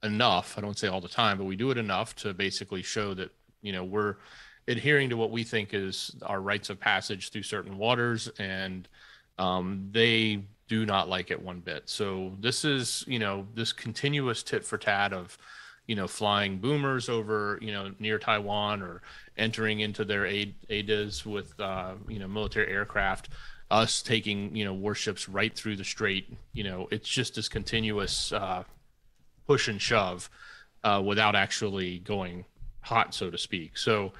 enough. I don't say all the time, but we do it enough to basically show that we're adhering to what we think is our rites of passage through certain waters, and they do not like it one bit. So this is this continuous tit for tat of flying boomers over, near Taiwan, or entering into their ADAs with, military aircraft, us taking, warships right through the strait. It's just this continuous push and shove without actually going hot, so to speak. So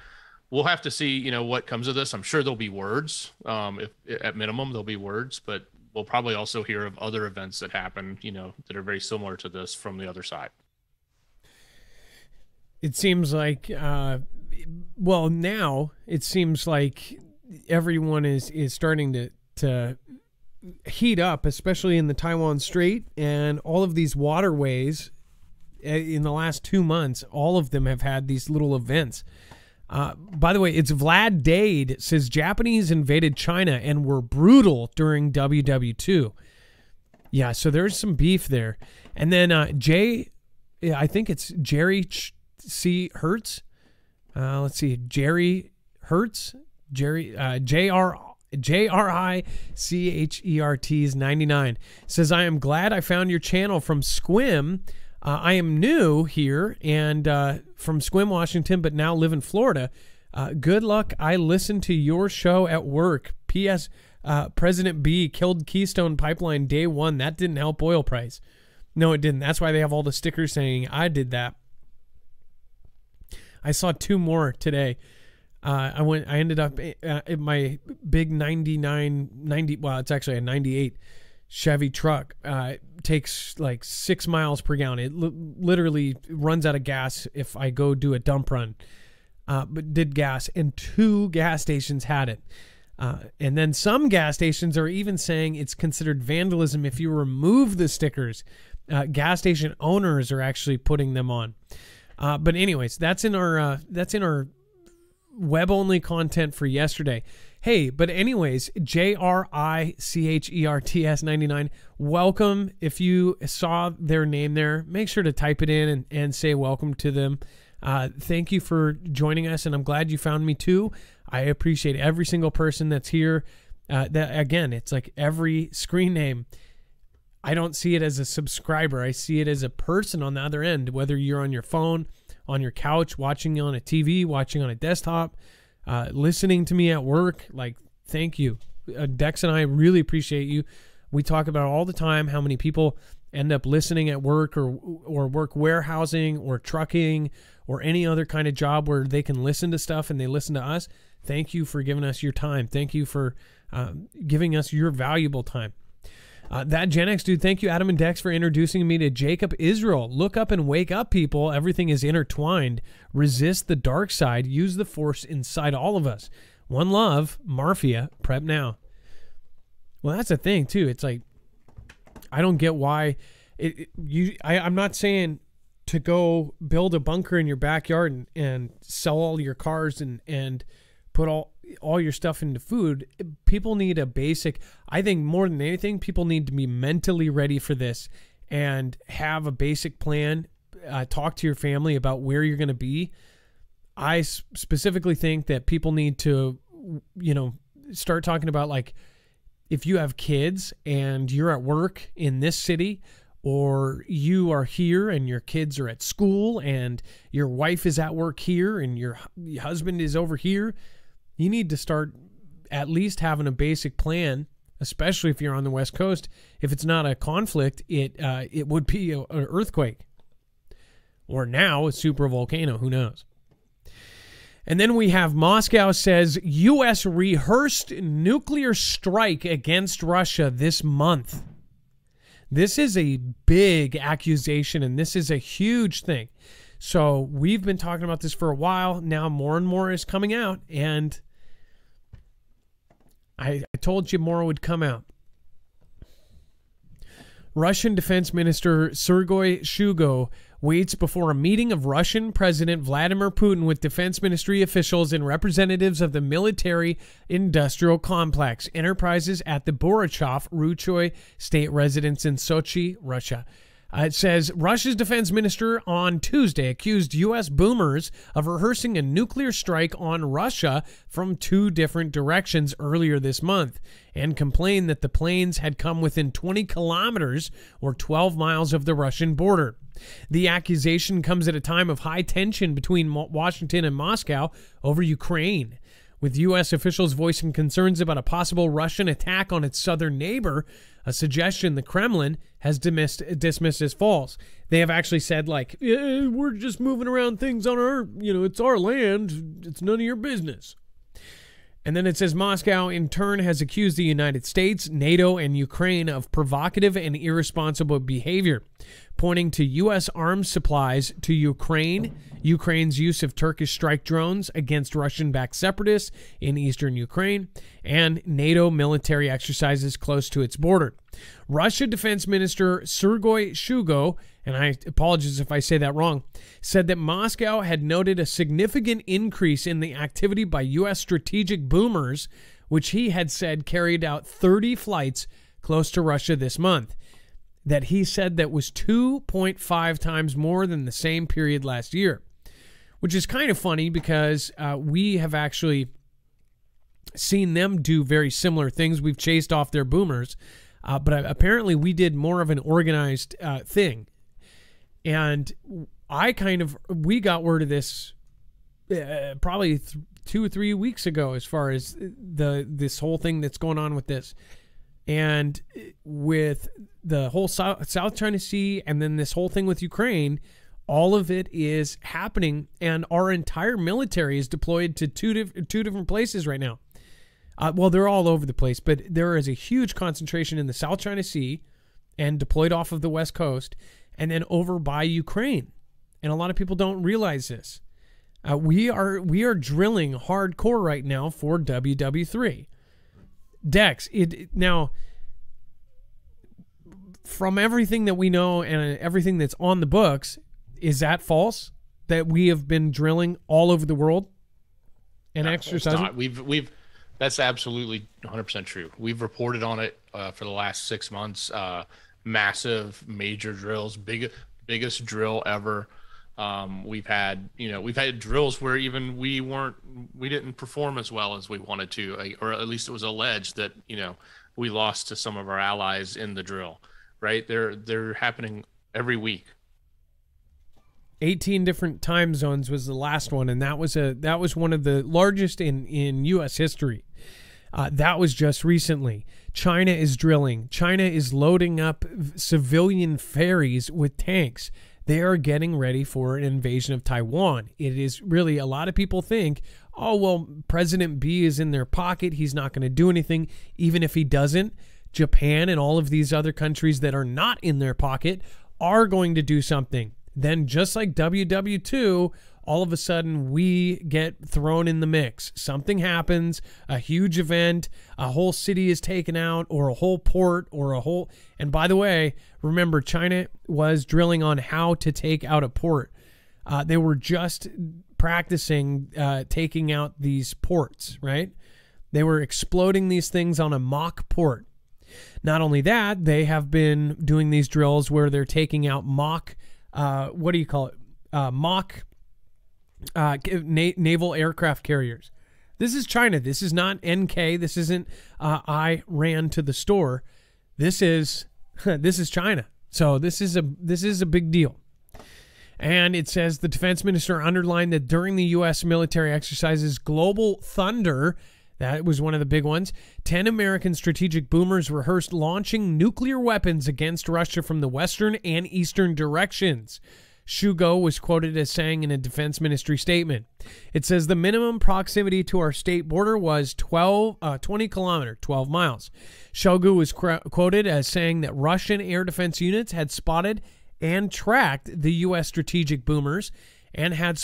we'll have to see, what comes of this. I'm sure there'll be words. If at minimum, there'll be words, but we'll probably also hear of other events that happen, that are very similar to this from the other side.
It seems like, now it seems like everyone is starting to heat up, especially in the Taiwan Strait and all of these waterways. In the last 2 months, all of them have had these little events. By the way, it's Vlad Dade says Japanese invaded China and were brutal during WW2. Yeah, so there's some beef there. And then I think it's Jerry C. Hertz. Let's see, Jerry Hertz, JRICHERT 99 says, I am glad I found your channel from Squim. I am new here and from Squim, Washington, but now live in Florida. Good luck. I listened to your show at work. P.S. President B killed Keystone Pipeline day one. That didn't help oil price. No, it didn't. That's why they have all the stickers saying I did that. I saw 2 more today. I ended up at my big 90, well, it's actually a 98 Chevy truck. Takes like 6 miles per gallon. It literally runs out of gas if I go do a dump run. But did gas, and 2 gas stations had it. And then some gas stations are even saying it's considered vandalism if you remove the stickers. Gas station owners are actually putting them on. But anyways, that's in our web only content for yesterday. Hey, but anyways, JRICHERTS 99. Welcome. If you saw their name there, make sure to type it in and say welcome to them. Thank you for joining us, and I'm glad you found me too. I appreciate every single person that's here. That again, it's like every screen name. I don't see it as a subscriber. I see it as a person on the other end, whether you're on your phone, on your couch, watching on a TV, watching on a desktop, listening to me at work. Like, thank you. Dex and I really appreciate you. We talk about all the time how many people end up listening at work or work warehousing or trucking or any other kind of job where they can listen to stuff and they listen to us. Thank you for giving us your time. Thank you for giving us your valuable time. That Gen X dude, thank you, Adam and Dex, for introducing me to Jacob Israel. Look up and wake up, people. Everything is intertwined. Resist the dark side. Use the force inside all of us. One love, Marfia, prep now. Well, that's the thing, too. It's like, I don't get why. I'm not saying to go build a bunker in your backyard and sell all your cars and put all your stuff into food. People need a basic, I think more than anything, people need to be mentally ready for this and have a basic plan. Talk to your family about where you're going to be. I specifically think that people need to, start talking about, like, if you have kids and you're at work in this city, or you are here and your kids are at school and your wife is at work here and your husband is over here, you need to start at least having a basic plan, especially if you're on the West Coast. If it's not a conflict, it would be an earthquake. Or now a super volcano, who knows? And then we have Moscow says U.S. rehearsed nuclear strike against Russia this month. This is a big accusation, and this is a huge thing. So we've been talking about this for a while. Now more and more is coming out, and I told you more would come out. Russian Defense Minister Sergei Shoigu waits before a meeting of Russian President Vladimir Putin with Defense Ministry officials and representatives of the military-industrial complex enterprises at the Borychov-Ruchoy state residence in Sochi, Russia. It says Russia's defense minister on Tuesday accused U.S. boomers of rehearsing a nuclear strike on Russia from 2 different directions earlier this month and complained that the planes had come within 20 kilometers or 12 miles of the Russian border. The accusation comes at a time of high tension between Washington and Moscow over Ukraine, with U.S. officials voicing concerns about a possible Russian attack on its southern neighbor, a suggestion the Kremlin has dismissed as false. They have actually said, like, we're just moving around things on our, it's our land. It's none of your business. And then it says Moscow, in turn, has accused the United States, NATO, and Ukraine of provocative and irresponsible behavior, pointing to U.S. arms supplies to Ukraine, Ukraine's use of Turkish strike drones against Russian-backed separatists in eastern Ukraine, and NATO military exercises close to its border. Russia Defense Minister Sergei Shoigu, and I apologize if I say that wrong, said that Moscow had noted a significant increase in the activity by U.S. strategic boomers, which he had said carried out 30 flights close to Russia this month. That he said that was 2.5 times more than the same period last year, which is kind of funny because we have actually seen them do very similar things. We've chased off their boomers, but apparently we did more of an organized thing. And we got word of this probably 2 or 3 weeks ago, as far as this whole thing that's going on with this. And with the whole South China Sea and then this whole thing with Ukraine, all of it is happening, and our entire military is deployed to two different places right now. Well, they're all over the place, but there is a huge concentration in the South China Sea and deployed off of the West Coast and then over by Ukraine. And a lot of people don't realize this. We are drilling hardcore right now for WW3. Dex, now, from everything that we know and everything that's on the books, is that false? That we have been drilling all over the world and exercising?
That's absolutely 100% true. We've reported on it for the last 6 months. Massive, major drills, biggest drill ever. We've had drills where even we didn't perform as well as we wanted to, or at least it was alleged that, we lost to some of our allies in the drill, right? They're happening every week.
18 different time zones was the last one, and that was one of the largest in U.S. history. That was just recently. China is drilling. China is loading up civilian ferries with tanks. They are getting ready for an invasion of Taiwan. It is really, a lot of people think, oh, well, President B is in their pocket. He's not going to do anything. Even if he doesn't, Japan and all of these other countries that are not in their pocket are going to do something. Then just like WW2, all of a sudden we get thrown in the mix. Something happens, a huge event, a whole city is taken out, or a whole port, and by the way, remember, China was drilling on how to take out a port. They were just practicing taking out these ports, right? They were exploding these things on a mock port. Not only that, they have been doing these drills where they're taking out mock mock naval aircraft carriers. This is China. This is not NK. This isn't I ran to the store. This is China. So this is a big deal. And it says the defense minister underlined that during the U.S. military exercises Global Thunder, that was one of the big ones, 10 American strategic boomers rehearsed launching nuclear weapons against Russia from the western and eastern directions. Shoigu was quoted as saying in a defense ministry statement. It says the minimum proximity to our state border was 20 kilometers, 12 miles. Shoigu was quoted as saying that Russian air defense units had spotted and tracked the U.S. strategic boomers and had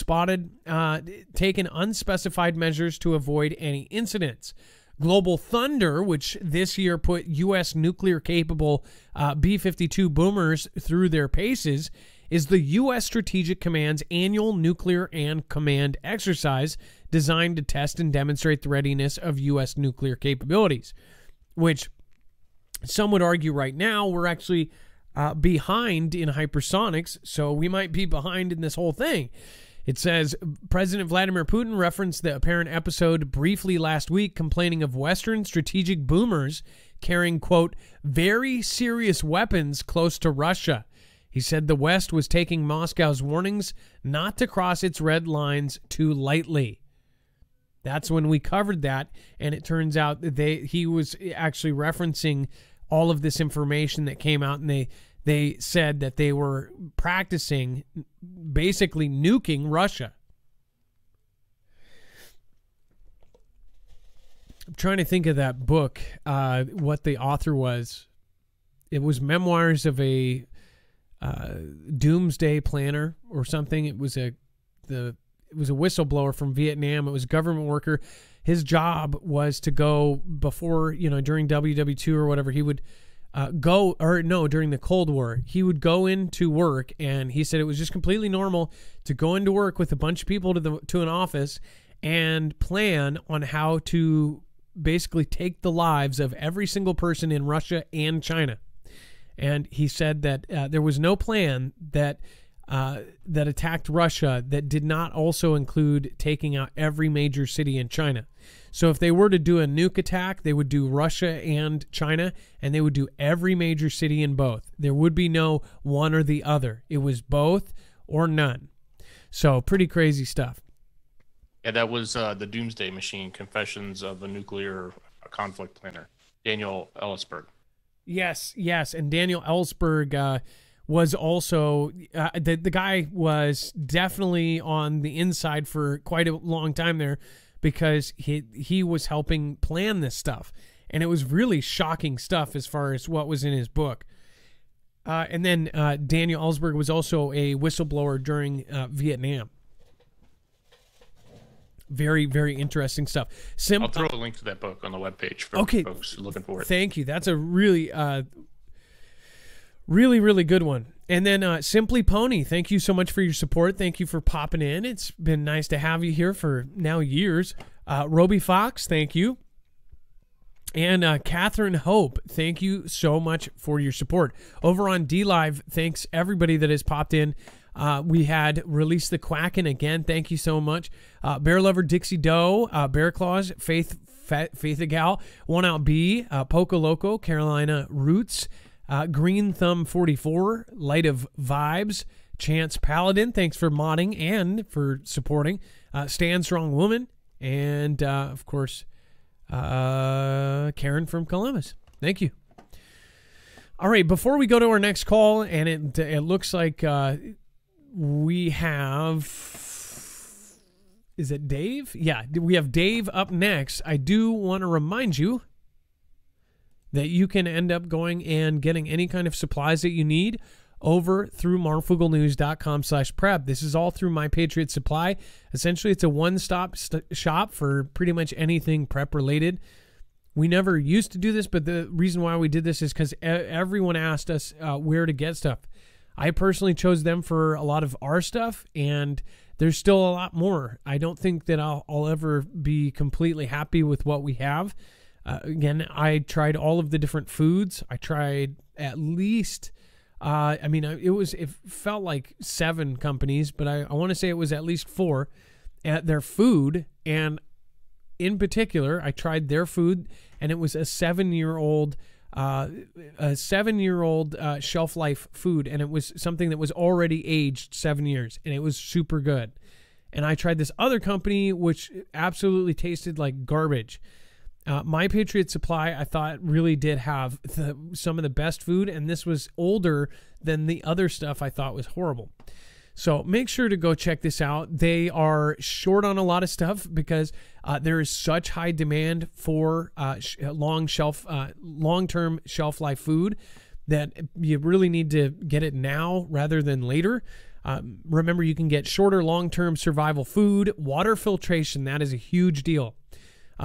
taken unspecified measures to avoid any incidents. Global Thunder, which this year put U.S. nuclear-capable B-52 boomers through their paces, is the U.S. Strategic Command's annual nuclear and command exercise designed to test and demonstrate the readiness of U.S. nuclear capabilities, which some would argue right now we're actually behind in hypersonics, so we might be behind in this whole thing. It says President Vladimir Putin referenced the apparent episode briefly last week, complaining of Western strategic boomers carrying, quote, very serious weapons close to Russia. He said the West was taking Moscow's warnings not to cross its red lines too lightly. That's when we covered that, and it turns out that he was actually referencing all of this information that came out, and they said that they were practicing basically nuking Russia. I'm trying to think of that book, what the author was. It was Memoirs of a Doomsday Planner or something. It was a whistleblower from Vietnam. It was a government worker. His job was to go before, during WW2 or whatever, he would during the Cold War, he would go into work, and he said it was just completely normal to go into work with a bunch of people to an office and plan on how to basically take the lives of every single person in Russia and China. And he said that there was no plan that attacked Russia that did not also include taking out every major city in China. So if they were to do a nuke attack, they would do Russia and China, and they would do every major city in both. There would be no one or the other. It was both or none. So pretty crazy stuff.
Yeah, that was the Doomsday Machine, Confessions of a Nuclear Conflict Planner, Daniel Ellsberg.
Yes, and Daniel Ellsberg was also, the guy was definitely on the inside for quite a long time there, because he was helping plan this stuff. And it was really shocking stuff as far as what was in his book. And then Daniel Ellsberg was also a whistleblower during Vietnam. Very, very interesting stuff.
I'll throw a link to that book on the webpage for folks looking for it.
Thank you. That's a really, really, really good one. And then Simply Pony, thank you so much for your support. Thank you for popping in. It's been nice to have you here for now years. Roby Fox, thank you. And Catherine Hope, thank you so much for your support. Over on DLive, thanks everybody that has popped in. We had Release the Quacken again. Thank you so much. Bear Lover Dixie Doe, Bear Claws, Faith Gal, One Out B, Poco Loco, Carolina Roots, Green Thumb 44, Light of Vibes, Chance Paladin, thanks for modding and for supporting. Stand Strong Woman, and of course, Karen from Columbus. Thank you. All right, before we go to our next call, and it looks like we have, is it Dave? Yeah, we have Dave up next. I do want to remind you that you can end up going and getting any kind of supplies that you need over through marfooglenews.com/prep. This is all through My Patriot Supply. Essentially, it's a one-stop shop for pretty much anything prep related. We never used to do this, but the reason why we did this is because everyone asked us where to get stuff. I personally chose them for a lot of our stuff, and there's still a lot more. I don't think that I'll ever be completely happy with what we have. Again, I tried all of the different foods. I tried at least, it felt like 7 companies, but I want to say it was at least 4 at their food. And in particular, I tried their food, and it was a 7-year-old shelf life food, and it was something that was already aged 7 years, and it was super good. And I tried this other company, which absolutely tasted like garbage. My Patriot Supply, I thought, really did have some of the best food, and this was older than the other stuff I thought was horrible. So make sure to go check this out. They are short on a lot of stuff because there is such high demand for long-term shelf life food that you really need to get it now rather than later. Remember, you can get shorter long-term survival food. Water filtration, that is a huge deal.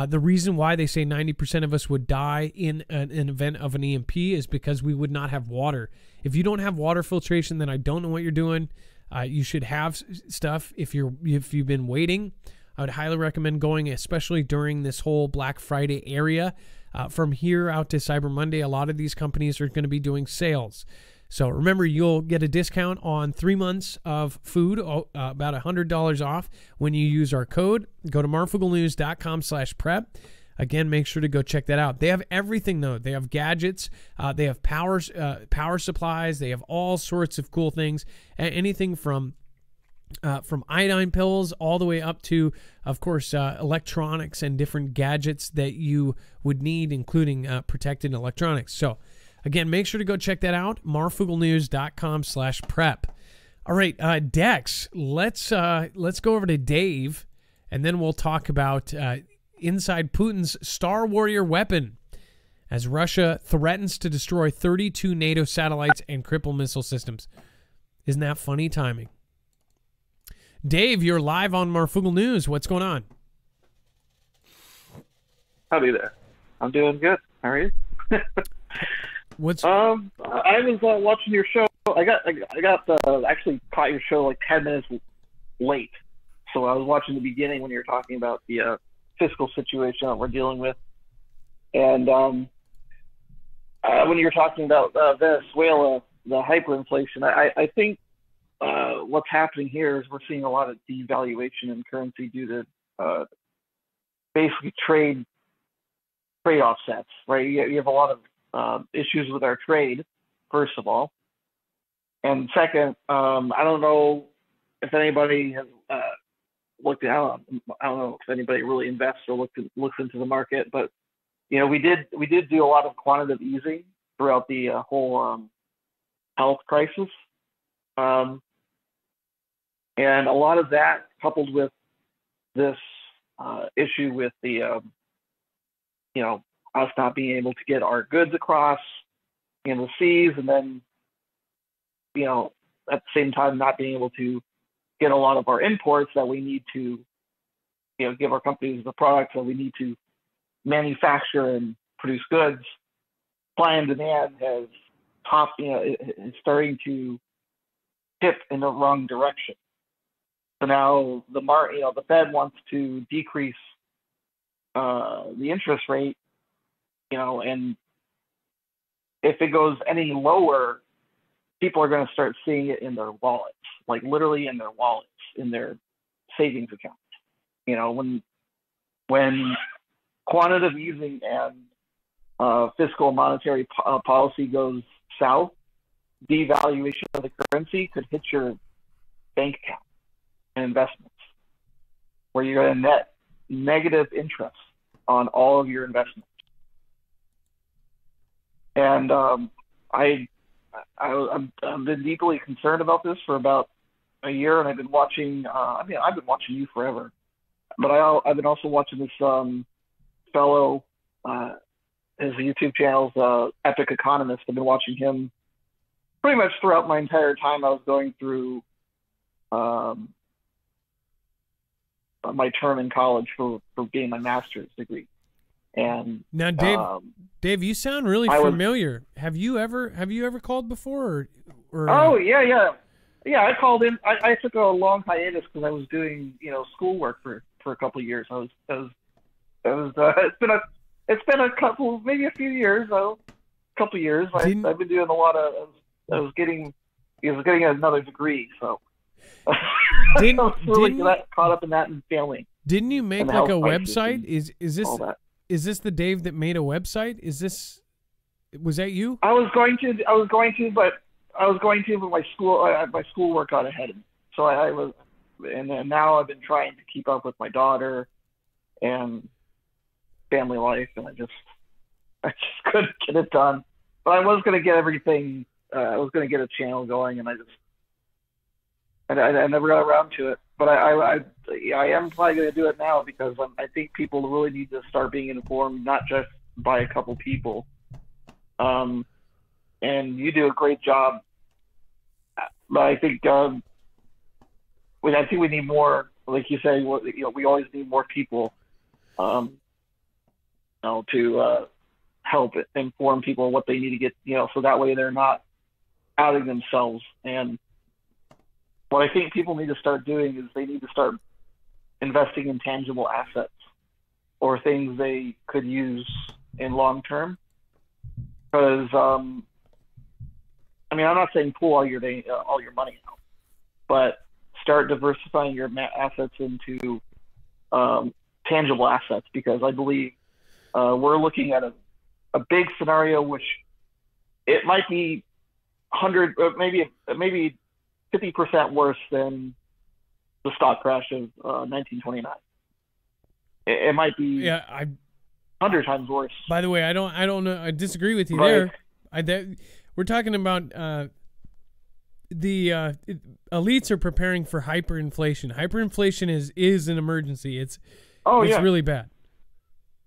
The reason why they say 90% of us would die in an event of an EMP is because we would not have water. If you don't have water filtration, then I don't know what you're doing. You should have stuff. If you've been waiting, I would highly recommend going, especially during this whole Black Friday area. From here out to Cyber Monday, a lot of these companies are going to be doing sales. So remember, you'll get a discount on 3 months of food, about $100 off when you use our code. Go to marfooglenews.com/prep. Again, make sure to go check that out. They have everything, though. They have gadgets. They have power supplies. They have all sorts of cool things. Anything from iodine pills all the way up to, of course, electronics and different gadgets that you would need, including protected electronics. So, again, make sure to go check that out. marfooglenews.com/prep. All right, Dex, let's go over to Dave, and then we'll talk about inside Putin's Star Warrior weapon as Russia threatens to destroy 32 NATO satellites and cripple missile systems. Isn't that funny timing? Dave, you're live on Marfoogle News. What's going on?
Howdy there. I'm doing good. How are you?
What's
I was watching your show. I got actually caught your show like 10 minutes late. So I was watching the beginning when you were talking about the fiscal situation that we're dealing with. And when you were talking about Venezuela, the hyperinflation, I think what's happening here is we're seeing a lot of devaluation in currency due to basically trade offsets, right? You have a lot of issues with our trade, first of all. And second, I don't know if anybody has looked at, I don't know if anybody really invests or looks into the market, but you know, we did do a lot of quantitative easing throughout the whole health crisis. And a lot of that coupled with this issue with the, you know, us not being able to get our goods across in the seas, and then, you know, at the same time not being able to get a lot of our imports that we need to, you know, give our companies the products that we need to manufacture and produce goods. Supply and demand has is starting to tip in the wrong direction. So now the Fed wants to decrease the interest rate, you know, and if it goes any lower, people are going to start seeing it in their wallets, like literally in their wallets, in their savings accounts. You know, when quantitative easing and fiscal and monetary policy goes south, devaluation of the currency could hit your bank account and investments, where you're going to net negative interest on all of your investments. And I've been deeply concerned about this for about a year, and I've been watching. I've been watching you forever, but I've been also watching this fellow. His YouTube channel's Epic Economist. I've been watching him pretty much throughout my entire time I was going through my term in college for getting my master's degree. And
now, Dave, you sound really familiar. Have you ever called before? Or
oh yeah. I called in. I took a long hiatus because I was doing schoolwork for a couple of years. It's been a couple, maybe a few years though. A couple of years. I've been doing a lot of. I was getting another degree, so I was really caught up in that and failing.
Didn't you make like a website? Is this the Dave that made a website? Was that you?
I was going to, but my schoolwork got ahead of me. So I was, and then now I've been trying to keep up with my daughter and family life, and I just couldn't get it done. But I was going to get everything. I was going to get a channel going, and I never got around to it. But I am probably going to do it now because I think people really need to start being informed, not just by a couple people. And you do a great job. But I think we need more. Like you say, we always need more people. To help inform people what they need to get. So that way they're not outing themselves. And what I think people need to start doing is they need to start investing in tangible assets or things they could use in long term. Because I'm not saying pull all your money out, but start diversifying your assets into tangible assets. Because I believe we're looking at a big scenario, which it might be 100, maybe 50% worse than the stock crash of 1929. It might be 100 times worse.
By the way, I don't know. I disagree with you there. We're talking about the elites are preparing for hyperinflation. Hyperinflation is an emergency. It's really bad.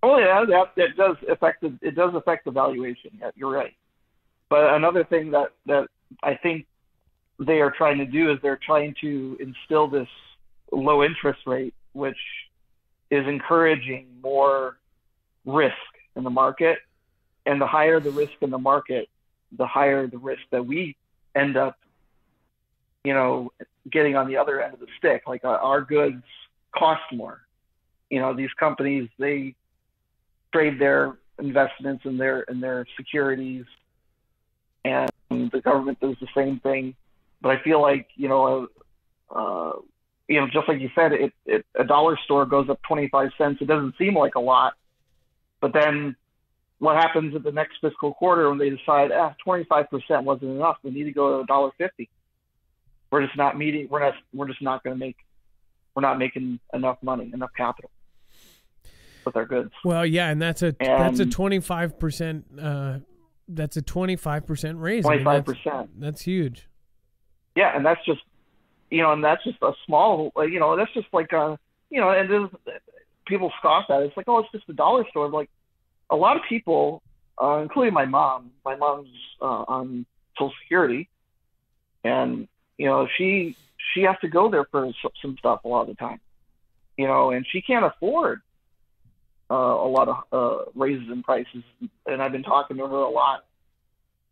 Oh yeah, that does affect the valuation. Yeah, you're right. But another thing that I think they are trying to do is they're trying to instill this low interest rate, which is encouraging more risk in the market. And the higher the risk in the market, the higher the risk that we end up, getting on the other end of the stick. Like our goods cost more. These companies, they trade their investments and their securities, and the government does the same thing. But I feel like, just like you said, a dollar store goes up 25 cents. It doesn't seem like a lot, but then what happens at the next fiscal quarter when they decide 25% wasn't enough? We need to go to $1.50. We're just not meeting. We're just not going to make. We're not making enough money, enough capital with our goods.
Well, yeah, and that's a 25%. That's a 25% raise.
25%.
That's huge.
Yeah, and that's just, and that's just a small. That's just like and people scoff at it. It's like, oh, it's just a dollar store. Like a lot of people, including my mom. My mom's on Social Security, and she has to go there for some stuff a lot of the time, and she can't afford a lot of raises in prices. And I've been talking to her a lot,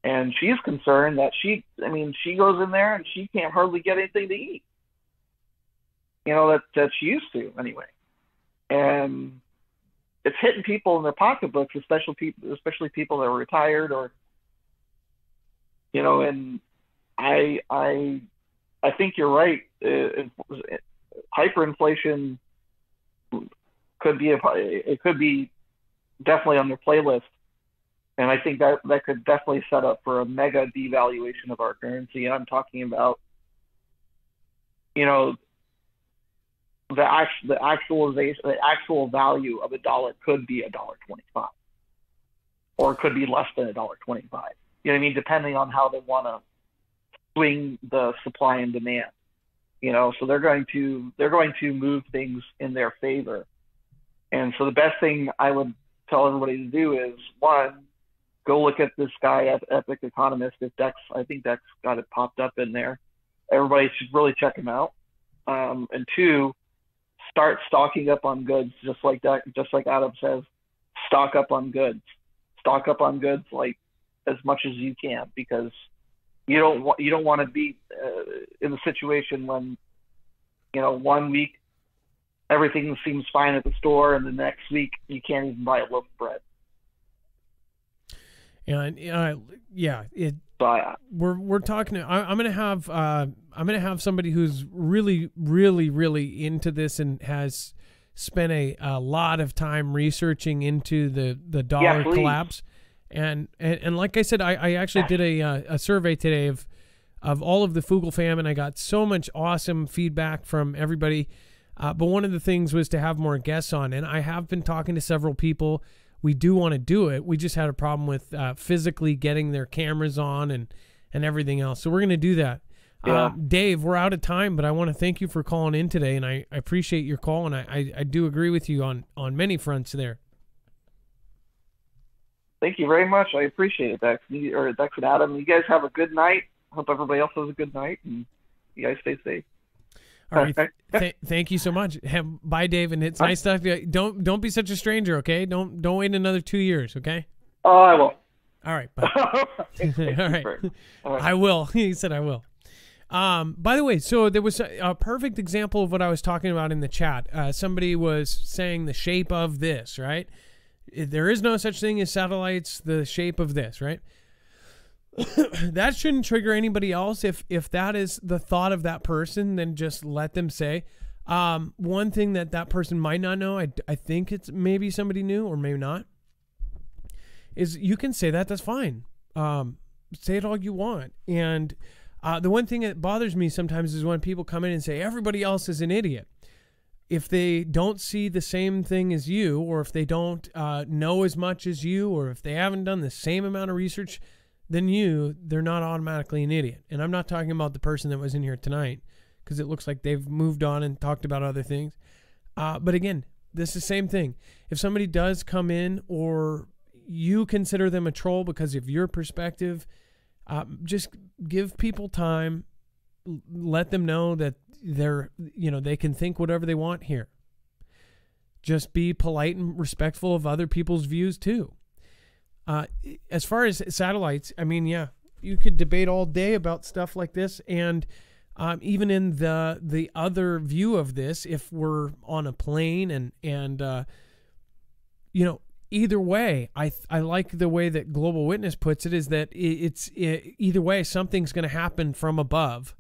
and she's concerned that she goes in there and she can't hardly get anything to eat, that she used to anyway. And it's hitting people in their pocketbooks, especially people that are retired or, and I think you're right. Hyperinflation could be definitely on their playlist, and I think that could definitely set up for a mega devaluation of our currency. And I'm talking about, the actual value of a dollar could be $1.25, or it could be less than $1.25. You know what I mean? Depending on how they want to swing the supply and demand, so they're going to move things in their favor. And so the best thing I would tell everybody to do is, one, go look at this guy at Epic Economist. If Dex, I think Dex got it popped up in there. Everybody should really check him out. And two, start stocking up on goods, just like Adam says, stock up on goods like as much as you can, because you don't want to be in a situation when 1 week everything seems fine at the store and the next week you can't even buy a loaf of bread. We're
talking. I'm gonna have somebody who's really, really, really into this and has spent a lot of time researching into the dollar collapse. And like I said, I actually did a survey today of all of the Foogle fam, and I got so much awesome feedback from everybody. But one of the things was to have more guests on, and I have been talking to several people. We do want to do it. We just had a problem with physically getting their cameras on and everything else. So we're going to do that. Yeah. Dave, we're out of time, but I want to thank you for calling in today, and I appreciate your call, and I do agree with you on many fronts there.
Thank you very much. I appreciate it, Dex and Adam. You guys have a good night. Hope everybody else has a good night, and you guys stay safe.
All right. Thank you so much. Bye, Dave, and it's nice stuff. Don't be such a stranger, okay? Don't wait another 2 years, okay?
Oh, I will.
All right. Bye. All right. I will. He said I will. By the way, so there was a perfect example of what I was talking about in the chat. Somebody was saying the shape of this, right? There is no such thing as satellites, the shape of this, right? That shouldn't trigger anybody else. If that is the thought of that person, then just let them say. One thing that person might not know, I think it's maybe somebody new or maybe not, is you can say that's fine. Say it all you want. And the one thing that bothers me sometimes is when people come in and say everybody else is an idiot. If they don't see the same thing as you, or if they don't know as much as you, or if they haven't done the same amount of research than you, they're not automatically an idiot. And I'm not talking about the person that was in here tonight, because it looks like they've moved on and talked about other things. But again, this is the same thing. If somebody does come in or you consider them a troll because of your perspective, just give people time. Let them know that they can think whatever they want here. Just be polite and respectful of other people's views too. As far as satellites, I mean, yeah, you could debate all day about stuff like this, and even in the other view of this, if we're on a plane and either way, I like the way that Global Witness puts it, is that either way, something's going to happen from above.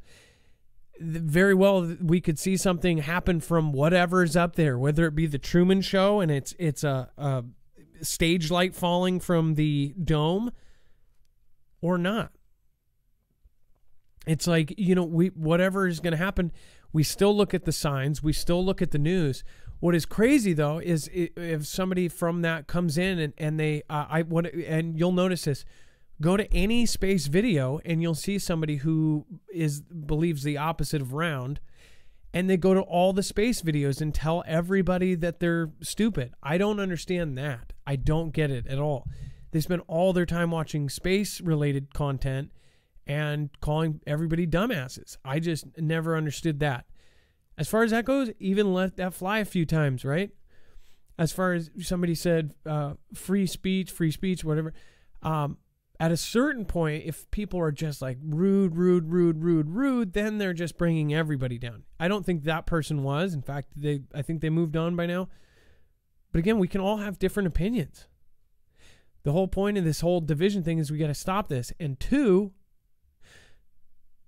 Very well, we could see something happen from whatever's up there, whether it be the Truman Show and it's a stage light falling from the dome or not. It's like, whatever is going to happen, we still look at the signs, we still look at the news. What is crazy though is if somebody from that comes in and they and you'll notice this. Go to any space video and you'll see somebody who believes the opposite of round, and they go to all the space videos and tell everybody that they're stupid. I don't understand that. I don't get it at all. They spend all their time watching space-related content and calling everybody dumbasses. I just never understood that. As far as that goes, even let that fly a few times, right? As far as somebody said, free speech, whatever. At a certain point, if people are just like rude, then they're just bringing everybody down. I don't think that person was. In fact, I think they moved on by now. But again, we can all have different opinions. The whole point of this whole division thing is we got to stop this. And two,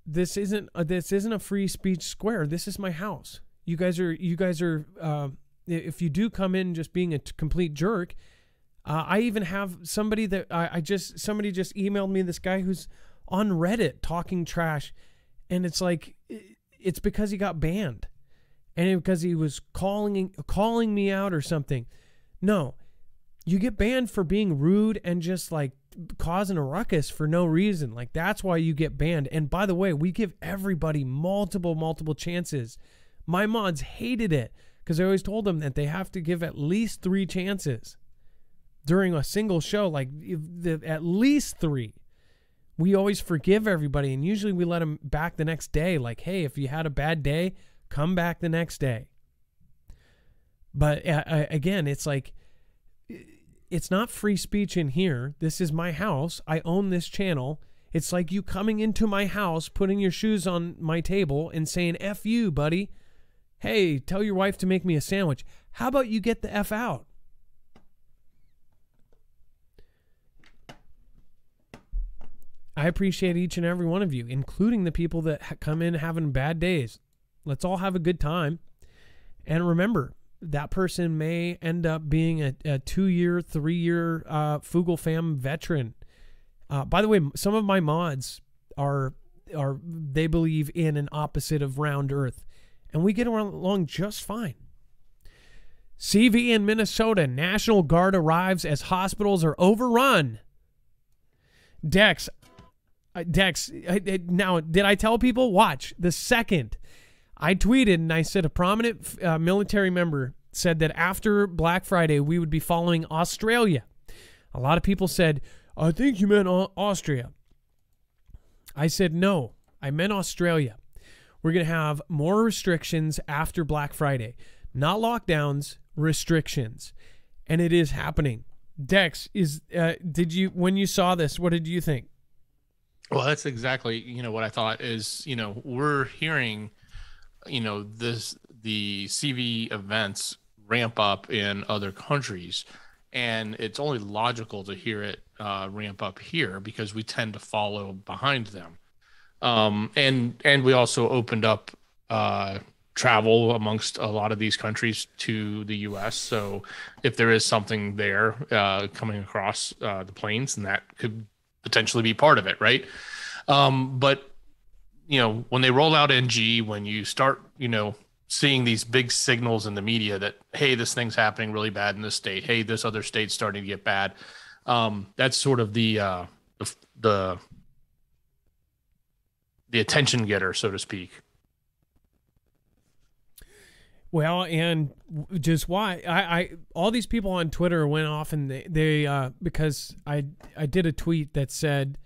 this isn't a free speech square. This is my house. You guys are. If you do come in just being a complete jerk. I even have somebody that somebody just emailed me, this guy who's on Reddit talking trash, and it's like, it's because he got banned and because he was calling me out or something. No, you get banned for being rude and just like causing a ruckus for no reason. Like, that's why you get banned. And by the way, we give everybody multiple chances. My mods hated it because I always told them that they have to give at least 3 chances. During a single show, like at least 3. We always forgive everybody, and usually we let them back the next day. Like, hey, if you had a bad day, come back the next day. But again, it's like, it's not free speech in here. This is my house. I own this channel. It's like you coming into my house, putting your shoes on my table and saying, F you, buddy. Hey, tell your wife to make me a sandwich. How about you get the F out? I appreciate each and every one of you, including the people that come in having bad days. Let's all have a good time. And remember, that person may end up being a 2-year, 3-year Foogle fam veteran. By the way, some of my mods they believe in an opposite of round earth. And we get along just fine. CV in Minnesota, National Guard arrives as hospitals are overrun. Dex, now, did I tell people? Watch. The second I tweeted and I said a prominent military member said that after Black Friday, we would be following Australia. A lot of people said, I think you meant Austria. I said, no, I meant Australia. We're going to have more restrictions after Black Friday. Not lockdowns, restrictions. And it is happening. Dex, when you saw this, what did you think?
Well, that's exactly, what I thought is, we're hearing, the CV events ramp up in other countries, and it's only logical to hear it ramp up here because we tend to follow behind them. And we also opened up travel amongst a lot of these countries to the U.S. So if there is something there coming across the plains, then that could potentially be part of it, right? But when they roll out NG, when you start seeing these big signals in the media that, hey, this thing's happening really bad in this state, hey, this other state's starting to get bad, that's sort of the attention getter, so to speak.
Well, and just why I all these people on Twitter went off and they because I did a tweet that said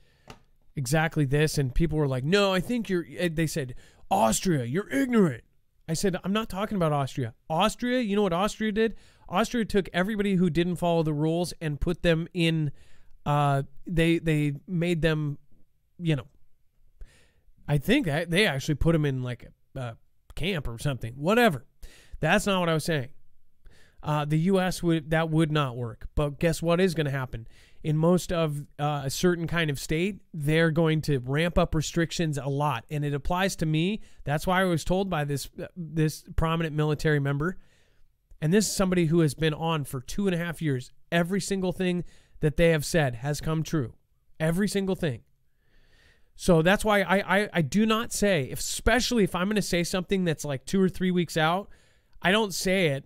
exactly this, and people were like, no, I think they said, Austria, you're ignorant. I said, I'm not talking about Austria. Austria, you know what Austria did? Austria took everybody who didn't follow the rules and put them in, they made them, you know, I think that they actually put them in like a camp or something, whatever. That's not what I was saying. The U.S. that would not work. But guess what is going to happen? In most of a certain kind of state, they're going to ramp up restrictions a lot, and it applies to me. That's why I was told by this prominent military member, and this is somebody who has been on for 2.5 years. Every single thing that they have said has come true. Every single thing. So that's why I do not say, especially if I'm going to say something that's like 2 or 3 weeks out, I don't say it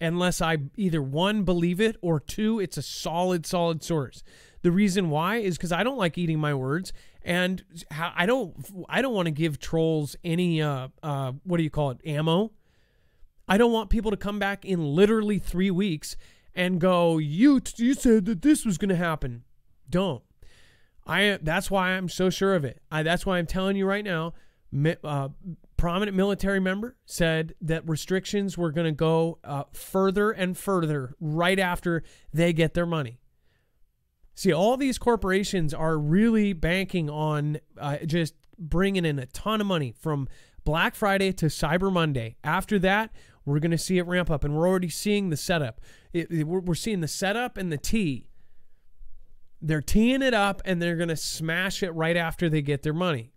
unless I either 1, believe it, or 2, it's a solid source. The reason why is because I don't like eating my words, and I don't want to give trolls any what do you call it, ammo. I don't want people to come back in literally 3 weeks and go, you said that this was going to happen. Don't. That's why I'm so sure of it. That's why I'm telling you right now. Prominent military member said that restrictions were going to go further and further right after they get their money. See, all these corporations are really banking on just bringing in a ton of money from Black Friday to Cyber Monday. After that, we're going to see it ramp up, and we're already seeing the setup. We're seeing the setup and the tee. They're teeing it up, and they're going to smash it right after they get their money.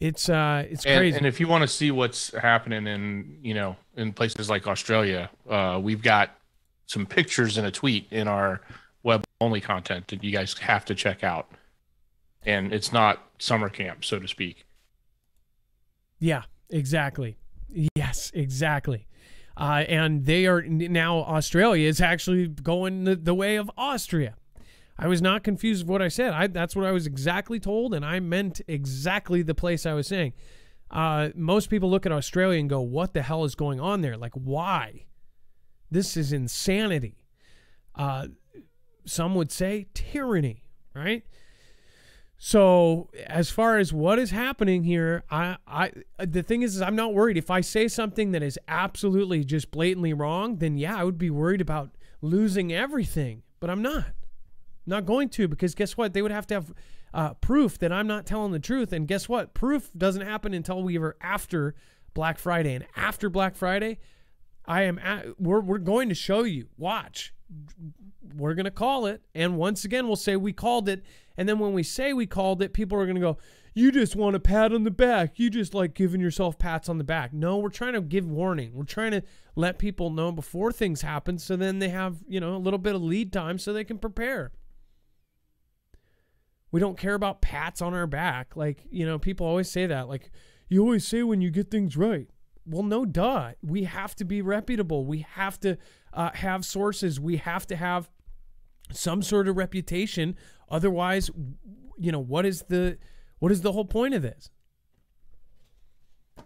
It's crazy.
And if you want to see what's happening in places like Australia, we've got some pictures in a tweet in our web only content that you guys have to check out. And it's not summer camp, so to speak.
Yeah, exactly. Yes, exactly. And they are now, Australia is actually going the way of Austria. I was not confused with what I said. That's what I was exactly told, and I meant exactly the place I was saying. Most people look at Australia and go, what the hell is going on there? Like, why? This is insanity. Some would say tyranny, right? So as far as what is happening here, the thing is I'm not worried. If I say something that is absolutely just blatantly wrong, then yeah, I would be worried about losing everything. But I'm not. Not going to, because guess what? They would have to have proof that I'm not telling the truth. And guess what? Proof doesn't happen until we are after Black Friday. And after Black Friday, we're going to show you. Watch. We're going to call it. And once again, we'll say we called it. And then when we say we called it, people are going to go, you just want a pat on the back. You just like giving yourself pats on the back. No, we're trying to give warning. We're trying to let people know before things happen, so then they have, a little bit of lead time so they can prepare. We don't care about pats on our back. Like, people always say that. Like, you always say when you get things right. Well, no, duh. We have to be reputable. We have to have sources. We have to have some sort of reputation. Otherwise, what is the whole point of this?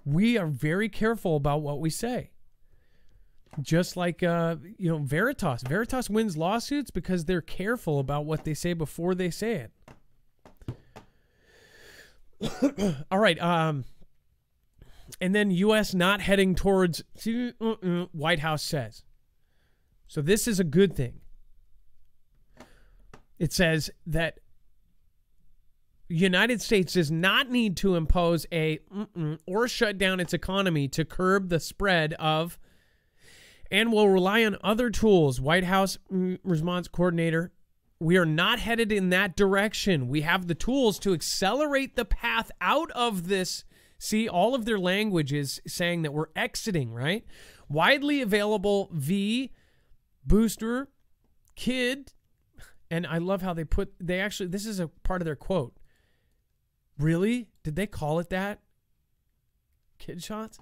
We are very careful about what we say. Just like, Veritas. Veritas wins lawsuits because they're careful about what they say before they say it. All right. And then U.S. not heading towards White House says. So this is a good thing. It says that United States does not need to impose or shut down its economy to curb the spread of, and will rely on other tools. White House response coordinator. We are not headed in that direction. We have the tools to accelerate the path out of this. See, all of their language is saying that we're exiting, right? Widely available booster, kid, and I love how this is a part of their quote. Really? Did they call it that? Kid shots?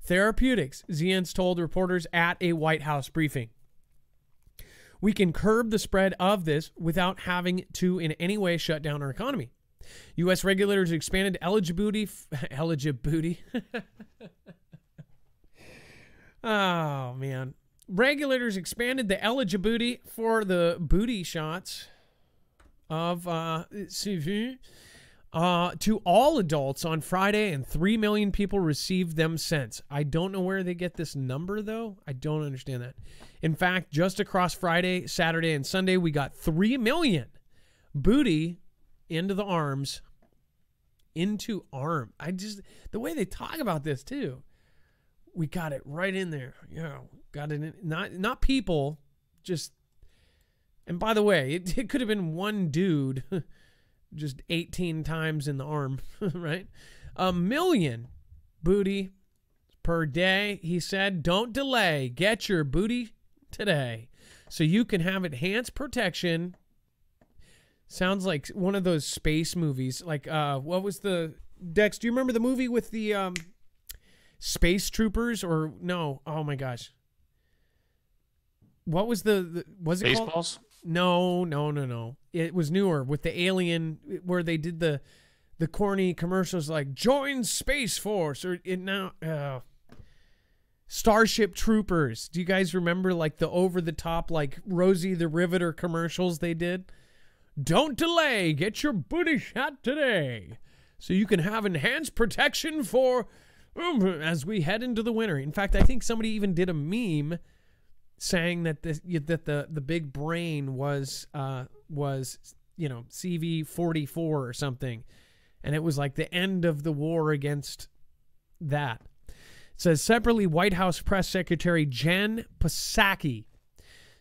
Therapeutics, Zients told reporters at a White House briefing. We can curb the spread of this without having to in any way shut down our economy. U.S. regulators expanded eligibility Oh, man. Regulators expanded the eligibility for the booty shots of to all adults on Friday, and 3 million people received them since. I don't know where they get this number, though. I don't understand that. In fact, just across Friday, Saturday, and Sunday, we got 3 million booty into the arms. Into arm. The way they talk about this, too. We got it right in there. Yeah, got it in. Not people, just. And by the way, it could have been one dude, just 18 times in the arm, right? 1 million booty per day. He said, "Don't delay. Get your booty today, so you can have enhanced protection." Sounds like one of those space movies. Like, what was the Dex? Do you remember the movie with the Space Troopers? Or no? Oh my gosh. What was was it called?
Baseballs?
No. It was newer with the alien, where they did the corny commercials like "Join Space Force" or Starship Troopers. Do you guys remember like the over the top like Rosie the Riveter commercials they did? Don't delay. Get your booty shot today, so you can have enhanced protection for as we head into the winter. In fact, I think somebody even did a meme saying that the big brain was CV-44 or something, and it was like the end of the war against that. It says separately, White House Press Secretary Jen Psaki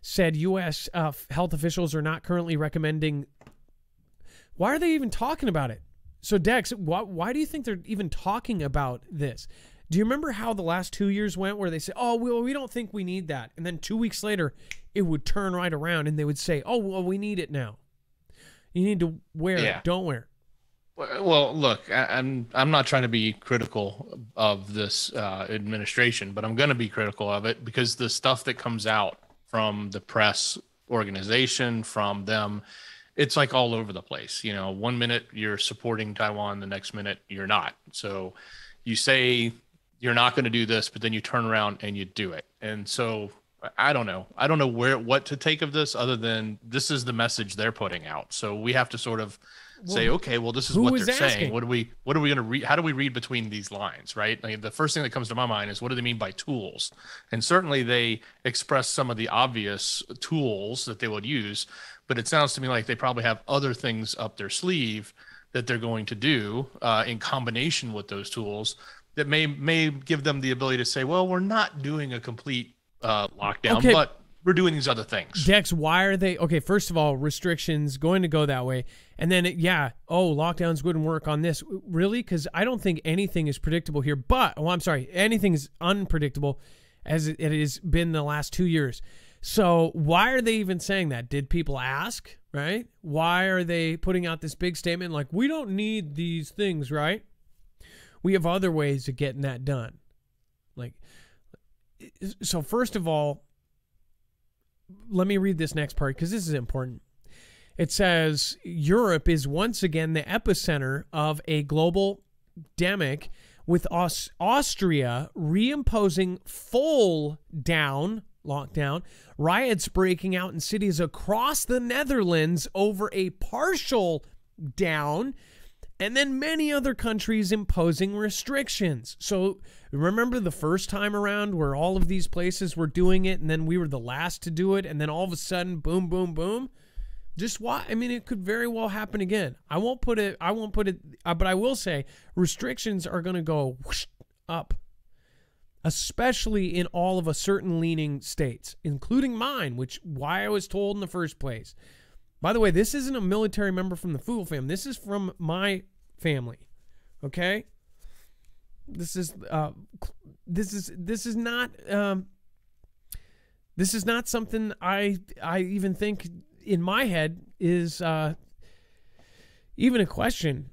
said U.S. Health officials are not currently recommending. Why are they even talking about it? So Dex, why do you think they're even talking about this? Do you remember how the last 2 years went, where they said, "Oh, well, we don't think we need that," and then 2 weeks later, it would turn right around and they would say, "Oh, well, we need it now. You need to wear it. Don't wear it."
Well, look, I'm not trying to be critical of this administration, but I'm going to be critical of it because the stuff that comes out from the press organization, from them, it's like all over the place. 1 minute you're supporting Taiwan, the next minute you're not. So you say you're not going to do this, but then you turn around and you do it. And so I don't know. I don't know what to take of this, other than this is the message they're putting out. So we have to sort of say, okay, well, this is what they're saying. What are we going to read? How do we read between these lines, right? Like, the first thing that comes to my mind is, what do they mean by tools? And certainly they express some of the obvious tools that they would use, but it sounds to me like they probably have other things up their sleeve that they're going to do in combination with those tools that may give them the ability to say, well, we're not doing a complete lockdown, but we're doing these other things.
Dex, why are they? Okay, first of all, restrictions going to go that way. And then, lockdowns wouldn't work on this. Really? Because I don't think anything is predictable here. But, anything is unpredictable as it has been the last 2 years. So why are they even saying that? Did people ask, right? Why are they putting out this big statement like, we don't need these things, right? We have other ways of getting that done. So first of all, let me read this next part because this is important. It says Europe is once again the epicenter of a global pandemic, with Austria reimposing full lockdown, riots breaking out in cities across the Netherlands over a partial down, and then many other countries imposing restrictions. So remember the first time around where all of these places were doing it, and then we were the last to do it, and then all of a sudden, boom, boom, boom. Just why? I mean, it could very well happen again. I won't put it, but I will say restrictions are going to go whoosh, up, especially in all of a certain leaning states, including mine, why I was told in the first place. By the way, this isn't a military member from the Foogle fam. This is from my family. Okay? This is not something I even think in my head is even a question.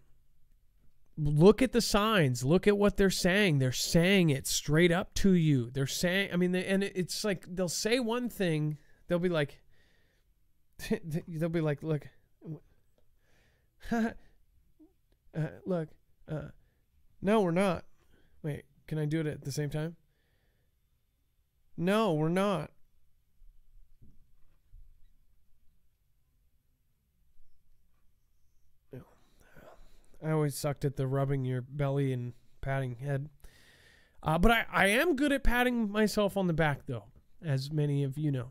Look at the signs. Look at what they're saying. They're saying it straight up to you. They're saying, and it's like they'll say one thing. They'll be like, look, look, no, we're not. Wait, can I do it at the same time? No, we're not. I always sucked at the rubbing your belly and patting head. But I am good at patting myself on the back, though, as many of you know.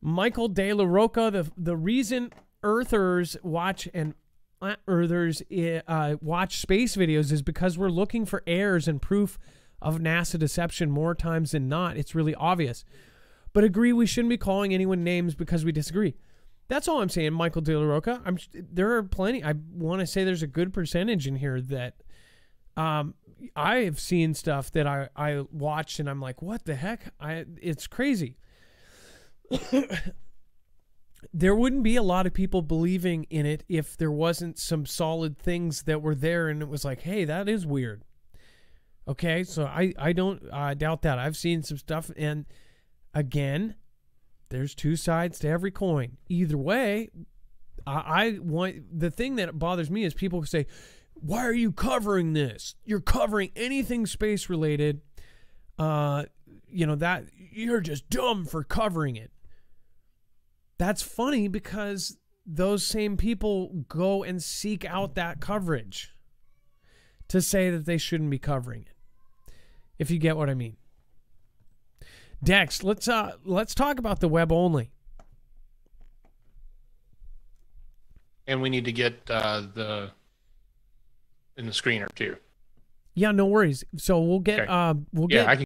Michael De La Roca, the reason Earthers watch and Earthers watch space videos is because we're looking for errors and proof of NASA deception more times than not. It's really obvious. But agree we shouldn't be calling anyone names because we disagree. That's all I'm saying, Michael De La Roca. There are plenty. I want to say there's a good percentage in here that I have seen stuff that I watched and I'm like, what the heck? It's crazy. There wouldn't be a lot of people believing in it if there wasn't some solid things that were there and it was like, hey, that is weird. Okay, so I don't doubt that. I've seen some stuff, and again, there's two sides to every coin. Either way, I want, the thing that bothers me is people who say, why are you covering this? You're covering anything space related. That you're just dumb for covering it. That's funny because those same people go and seek out that coverage to say that they shouldn't be covering it. If you get what I mean. Dex, let's talk about the web only.
And we need to get in the screener too.
Yeah, no worries. So we'll get
okay.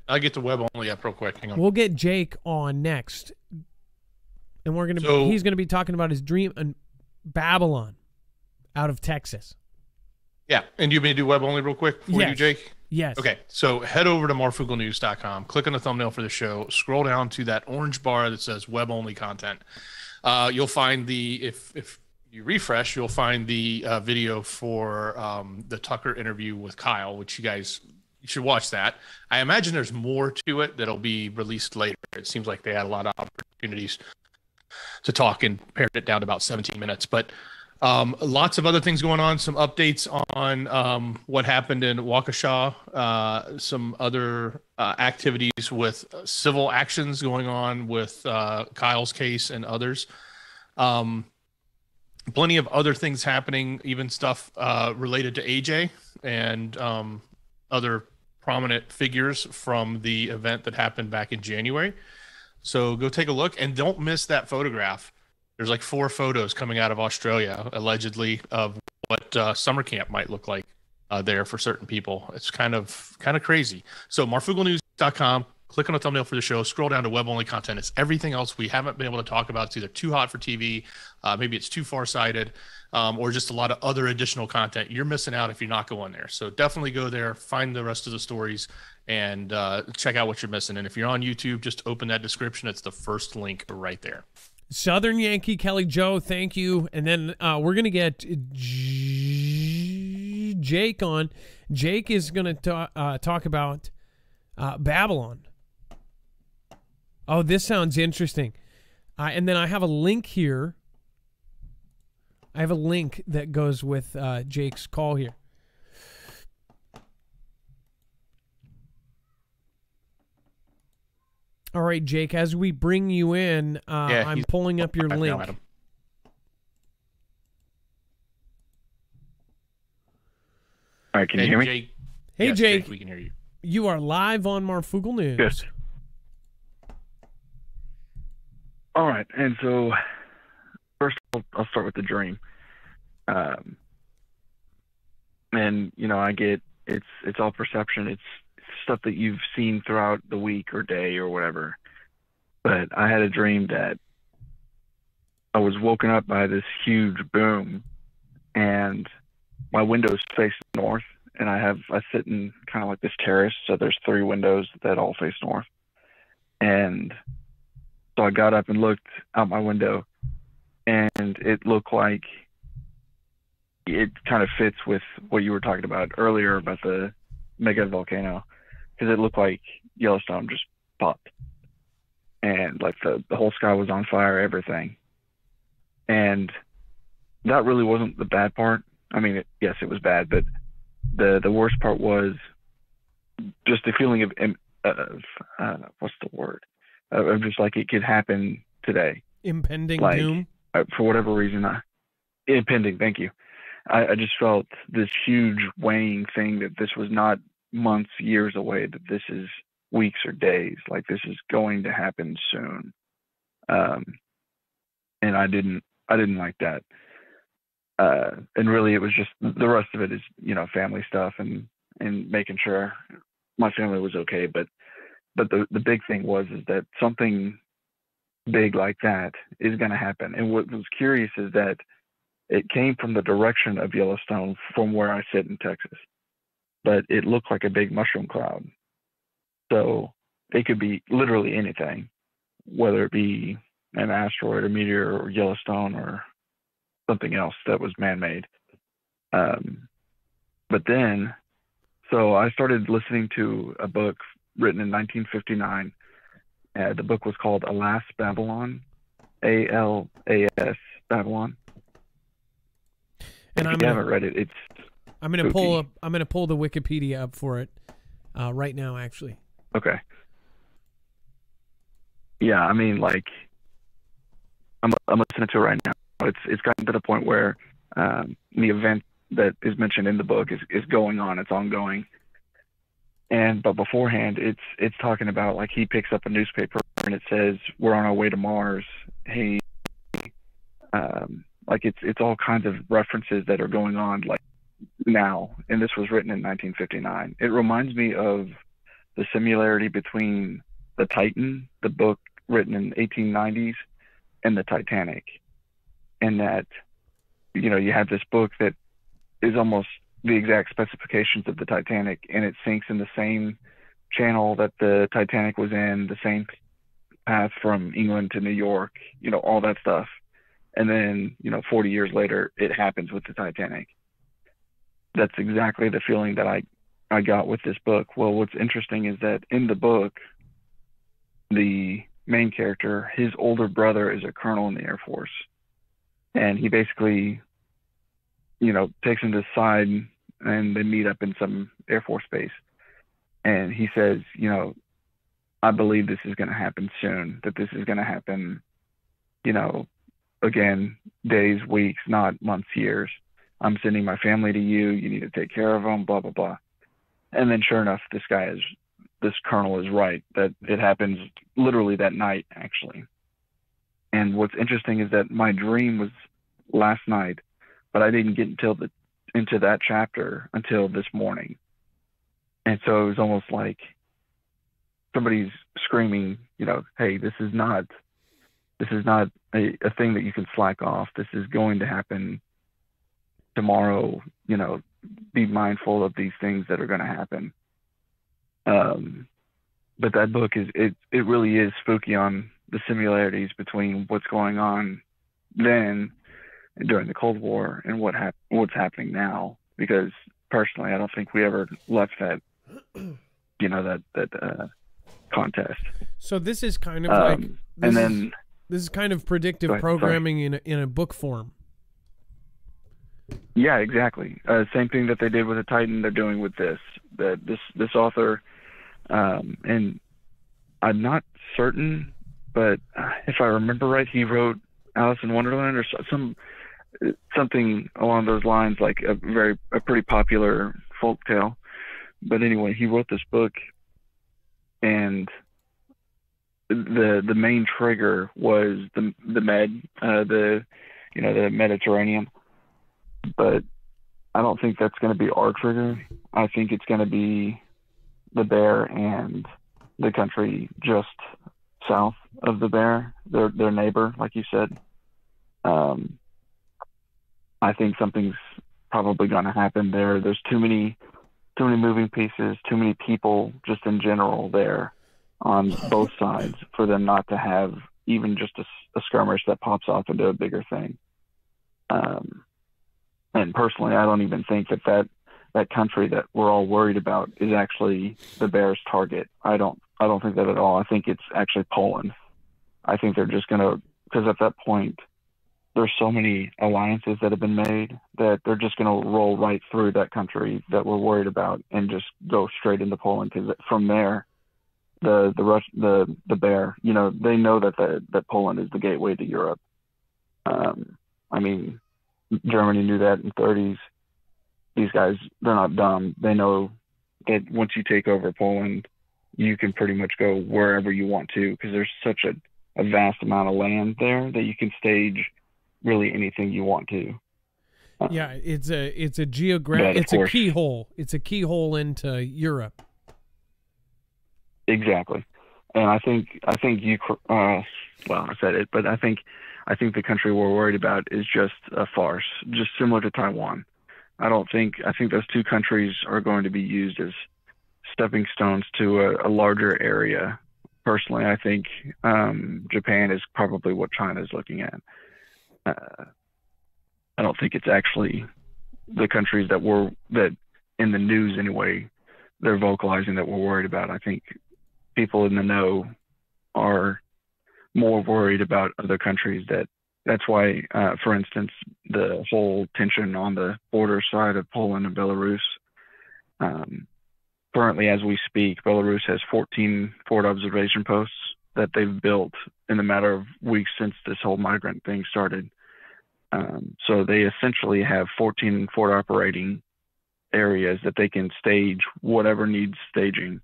I'll get the web only up real quick. Hang on.
We'll get Jake on next. And he's gonna be talking about his dream in Babylon out of Texas.
Yeah. And do you want me to do web only real quick before you do Jake?
Yes.
Okay, so head over to marfooglenews.com, click on the thumbnail for the show, scroll down to that orange bar that says web only content. You'll find if you refresh, you'll find the video for the Tucker interview with Kyle, which you should watch that. I imagine there's more to it that'll be released later. It seems like they had a lot of opportunities to talk and pared it down to about 17 minutes, but lots of other things going on, some updates on what happened in Waukesha, some other activities with civil actions going on with Kyle's case and others. Plenty of other things happening, even stuff related to AJ and other prominent figures from the event that happened back in January. So go take a look and don't miss that photograph. There's like 4 photos coming out of Australia, allegedly, of what summer camp might look like there for certain people. It's kind of crazy. So marfooglenews.com, click on the thumbnail for the show, scroll down to web-only content. It's everything else we haven't been able to talk about. It's either too hot for TV, maybe it's too far-sighted, or just a lot of other additional content. You're missing out if you're not going there. So definitely go there, find the rest of the stories, and check out what you're missing. And if you're on YouTube, just open that description. It's the first link right there.
Southern Yankee, Kelly Joe, thank you. And then we're going to get Jake on. Jake is going to talk about Babylon. Oh, this sounds interesting. And then I have a link here. I have a link that goes with Jake's call here. All right, Jake, as we bring you in, I'm pulling up your link.
All right, can you hear me?
Jake.
Hey,
Yes,
Jake.
we can hear you.
You are live on Marfoogle News.
Good. All right, and so first I'll start with the dream. And I get it's all perception. It's stuff that you've seen throughout the week or day or whatever. But I had a dream that I was woken up by this huge boom, and my windows face north, and I sit in kind of like this terrace, so there's 3 windows that all face north. And so I got up and looked out my window, and it looked like it kind of fits with what you were talking about earlier about the mega volcano, because it looked like Yellowstone just popped, and like the whole sky was on fire, everything. And that really wasn't the bad part. I mean, yes, it was bad, but the worst part was just the feeling
what's the word? Of just like it could happen today.
Impending
Like,
doom.
For whatever reason, impending. Thank you. I just felt this huge weighing thing that this was not months, years away, that this is weeks or days. Like this is going to happen soon. And I didn't like that. And really it was just, the rest of it is, family stuff and making sure my family was okay. But the big thing is that something big like that is going to happen. And what was curious is that it came from the direction of Yellowstone from where I sit in Texas, but it looked like a big mushroom cloud. So it could be literally anything, whether it be an asteroid, a meteor, or Yellowstone, or something else that was man-made. But then, so I started listening to a book written in 1959. The book was called Alas, Babylon, A-L-A-S, Babylon.
And
if you haven't read it,
I'm gonna pull the Wikipedia up for it right now, actually.
Okay. Yeah, I mean, like, I'm listening to it right now. It's gotten to the point where the event that is mentioned in the book is going on. It's ongoing. But beforehand, it's talking about, like, he picks up a newspaper and it says, "We're on our way to Mars." Hey, like it's all kinds of references that are going on like now. And this was written in 1959. It reminds me of the similarity between the Titan, the book written in 1890s, and the Titanic. And that, you have this book that is almost the exact specifications of the Titanic, and it sinks in the same channel that the Titanic was in, the same path from England to New York, all that stuff. And then, 40 years later, it happens with the Titanic. That's exactly the feeling that I got with this book. Well, what's interesting is that in the book, the main character, his older brother is a colonel in the Air Force. And he basically, takes him to the side and they meet up in some Air Force base. And he says, I believe this is going to happen soon, that this is going to happen, again, days, weeks, not months, years. I'm sending my family to you. You need to take care of them, blah, blah, blah. And then sure enough, this colonel is right, that it happens literally that night, actually. And what's interesting is that my dream was last night, but I didn't get into that chapter until this morning. And so it was almost like somebody's screaming, hey, this is not a thing that you can slack off. This is going to happen tomorrow. Be mindful of these things that are going to happen. But that book it really is spooky on the similarities between what's going on then during the Cold War and what's happening now. Because personally, I don't think we ever left that, that contest.
So this is kind of like, this is kind of predictive programming in a book form.
Yeah, exactly. Same thing that they did with the Titan, they're doing with this. This author, and I'm not certain, but if I remember right, he wrote Alice in Wonderland or something along those lines, like a pretty popular folk tale. But anyway, he wrote this book, and the main trigger was the Mediterranean. But I don't think that's going to be our trigger. I think it's going to be the bear and the country just south of the bear, their neighbor, like you said. I think something's probably going to happen there. There's too many moving pieces, too many people just in general there on both sides for them not to have even just a skirmish that pops off into a bigger thing. And personally, I don't even think that country that we're all worried about is actually the bear's target. I don't think that at all. I think it's actually Poland. I think they're just going to, because at that point, there's so many alliances that have been made that they're just going to roll right through that country that we're worried about and just go straight into Poland. Because from there, the bear. You know, they know that Poland is the gateway to Europe. I mean, Germany knew that in the 30s. These guys, they're not dumb. They know that once you take over Poland, you can pretty much go wherever you want to, because there's such a vast amount of land there that you can stage really anything you want to.
Yeah, it's a keyhole. It's a keyhole into Europe.
Exactly, and I think well, I said it, but I think the country we're worried about is just a farce, just similar to Taiwan. I think those two countries are going to be used as stepping stones to a larger area. Personally, I think Japan is probably what China is looking at. I don't think it's actually the countries that in the news anyway, they're vocalizing that we're worried about. I think people in the know are more worried about other countries. That's why, for instance, the whole tension on the border side of Poland and Belarus. Currently, as we speak, Belarus has 14 forward observation posts that they've built in a matter of weeks since this whole migrant thing started. So they essentially have 14 forward operating areas that they can stage whatever needs staging.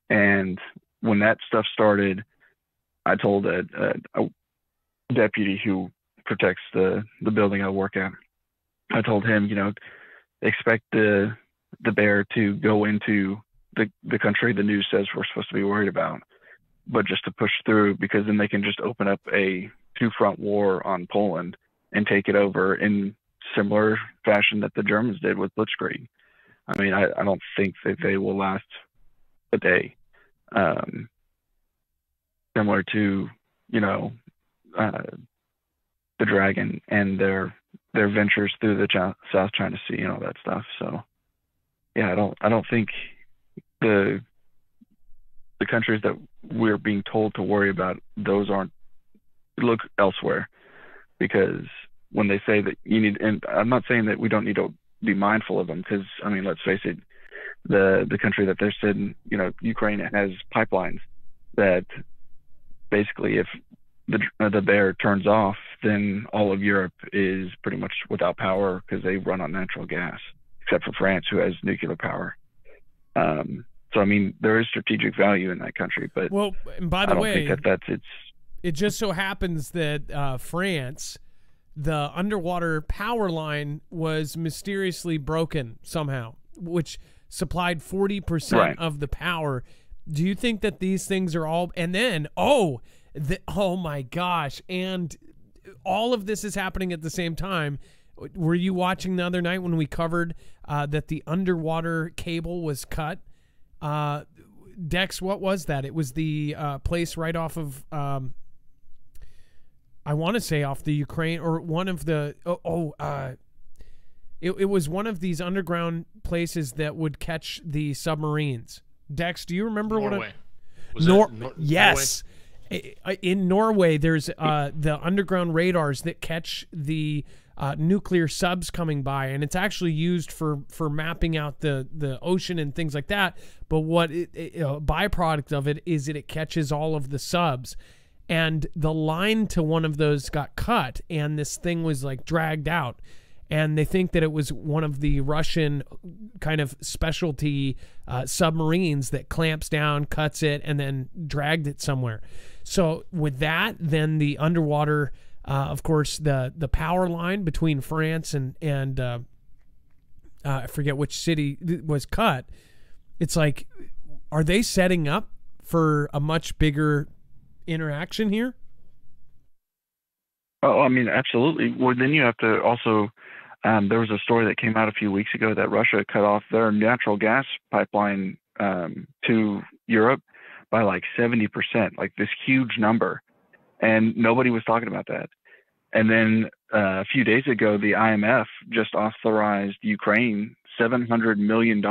And when that stuff started, I told a deputy who protects the building I work at, I told him, you know, expect the bear to go into the country the news says we're supposed to be worried about, but just to push through, because then they can just open up a two-front war on Poland and take it over in similar fashion that the Germans did with Blitzkrieg. I mean, I don't think that they will last a day. Similar to, you know, the Dragon and their ventures through the South China Sea and all that stuff. So, yeah, I don't think the countries that we're being told to worry about, those aren't. Look elsewhere, because when they say that you need, and I'm not saying that we don't need to be mindful of them, because I mean, let's face it, the country that they're sitting, you know, Ukraine has pipelines that basically, if the bear turns off, then all of Europe is pretty much without power because they run on natural gas, except for France, who has nuclear power. So I mean, there is strategic value in that country, but
well, and by the way,
I don't think that's it's.
It just so happens that France, the underwater power line was mysteriously broken somehow, which supplied 40% of the power. Do you think that these things are all, and then, oh my gosh, and all of this is happening at the same time. Were you watching the other night when we covered that the underwater cable was cut? Dex, what was that? It was the place right off of, I want to say off the Ukraine, or one of the, it was one of these underground places that would catch the submarines. Dex, do you remember
Norway.
Yes. Norway? In Norway, there's the underground radars that catch the nuclear subs coming by, and it's actually used for mapping out the ocean and things like that. But what a byproduct of it is that it catches all of the subs, and the line to one of those got cut, and this thing was like dragged out. And they think that it was one of the Russian kind of specialty submarines that clamps down, cuts it, and then dragged it somewhere. So with that, then the underwater, of course, the power line between France and I forget which city was cut. It's like, are they setting up for a much bigger interaction here?
Oh, I mean, absolutely. Well, then you have to also. There was a story that came out a few weeks ago that Russia cut off their natural gas pipeline to Europe by like 70%, like this huge number. And nobody was talking about that. And then a few days ago, the IMF just authorized Ukraine $700 million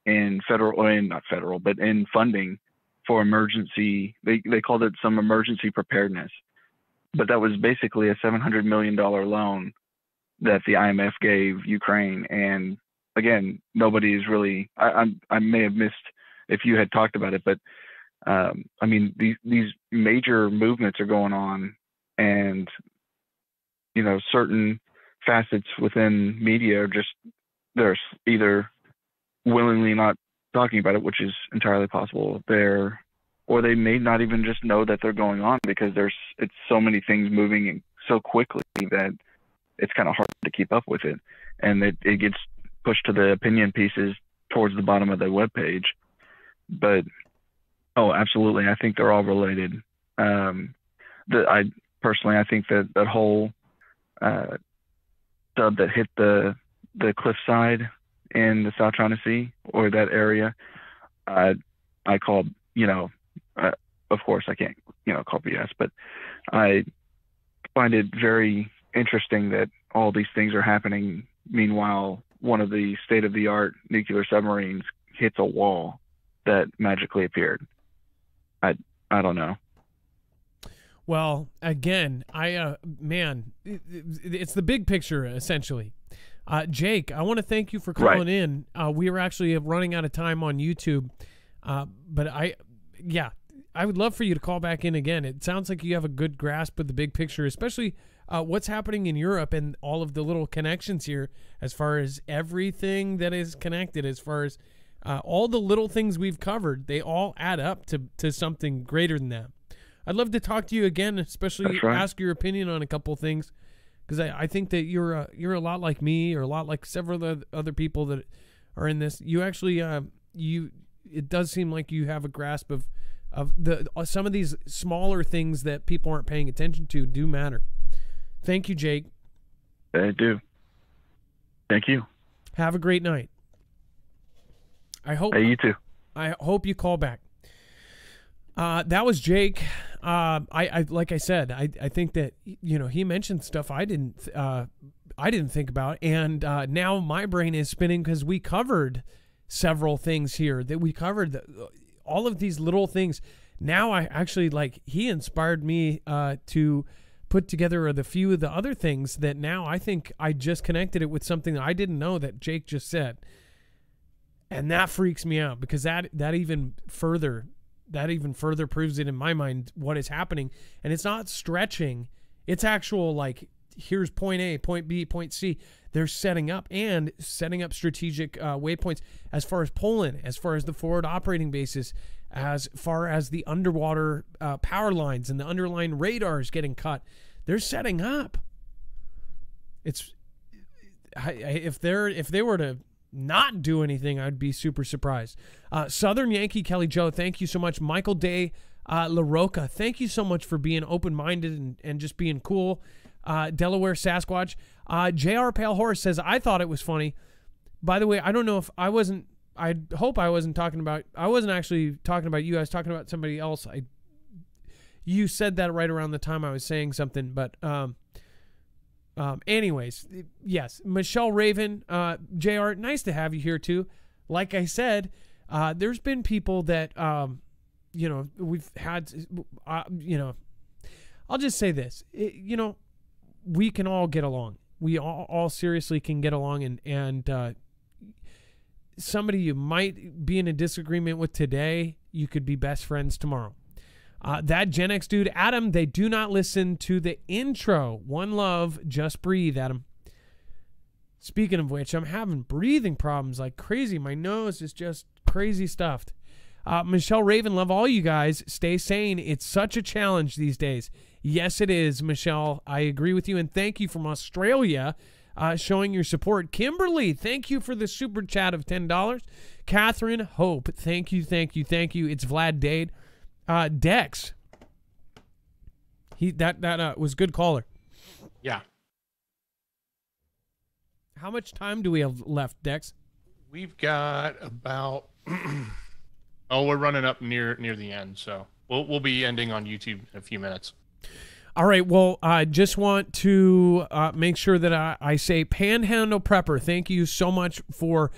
in in funding for emergency. They called it some emergency preparedness. But that was basically a $700 million loan that the IMF gave Ukraine. And again, nobody is really, I may have missed if you had talked about it, but I mean, these major movements are going on, and certain facets within media are just, they're either willingly not talking about it, which is entirely possible, or they may not even just know that they're going on, because it's so many things moving so quickly that it's kind of hard to keep up with it, and it gets pushed to the opinion pieces towards the bottom of the webpage. But absolutely, I think they're all related. I think that whole sub that hit the cliffside in the South China Sea, or that area, I call, of course I can't, call BS, but I find it very interesting that all these things are happening. Meanwhile, one of the state-of-the-art nuclear submarines hits a wall that magically appeared. I don't know.
Well, again, it's the big picture, essentially. Jake, I want to thank you for calling in. We are actually running out of time on YouTube, but I would love for you to call back in again. It sounds like you have a good grasp of the big picture, especially what's happening in Europe and all of the little connections here, as far as everything that is connected, as far as all the little things we've covered. They all add up to something greater than that. I'd love to talk to you again, especially ask your opinion on a couple of things, because I think that you're a lot like me, or a lot like several other people that are in this. You actually it does seem like you have a grasp of some of these smaller things that people aren't paying attention to do matter. Thank you, Jake.
I do. Thank you.
Have a great night.
Hey, you too.
I hope you call back. That was Jake. I like I said, I think that he mentioned stuff I didn't think about, and now my brain is spinning because we covered several things here. That we covered all of these little things. Now I actually, he inspired me to put together the few of the other things that now I think I just connected it with something that I didn't know that Jake just said. And that freaks me out, because that even further proves it in my mind what is happening. And it's not stretching. It's actual, here's point A, point B, point C. They're setting up strategic waypoints as far as Poland, as far as the forward operating bases, as far as the underwater power lines and the underlying radars getting cut. They're setting up. If they were to not do anything, I'd be super surprised. Southern Yankee Kelly Joe, thank you so much. Michael Day LaRocca, thank you so much for being open-minded and just being cool. Delaware Sasquatch. J.R. Pale Horse says, I thought it was funny. By the way, I don't know if I hope I wasn't actually talking about you. I was talking about somebody else. You said that right around the time I was saying something, but anyways, yes, Michelle Raven, JR, nice to have you here too. Like I said, there's been people that, we've had, I'll just say this, we can all get along. We all seriously can get along, and somebody you might be in a disagreement with today, you could be best friends tomorrow. That Gen X dude, Adam, they do not listen to the intro. One love, just breathe, Adam. Speaking of which, I'm having breathing problems like crazy. My nose is just crazy stuffed. Michelle Raven, love all you guys. Stay sane. It's such a challenge these days. Yes, it is, Michelle. I agree with you. And thank you from Australia showing your support. Kimberly, thank you for the super chat of $10. Catherine Hope, thank you. It's Vlad Dade. Dex, that was good caller.
Yeah.
How much time do we have left, Dex?
We've got about we're running up near the end, so we'll be ending on YouTube in a few minutes.
All right. Well, I just want to make sure that I say Panhandle Prepper, thank you so much for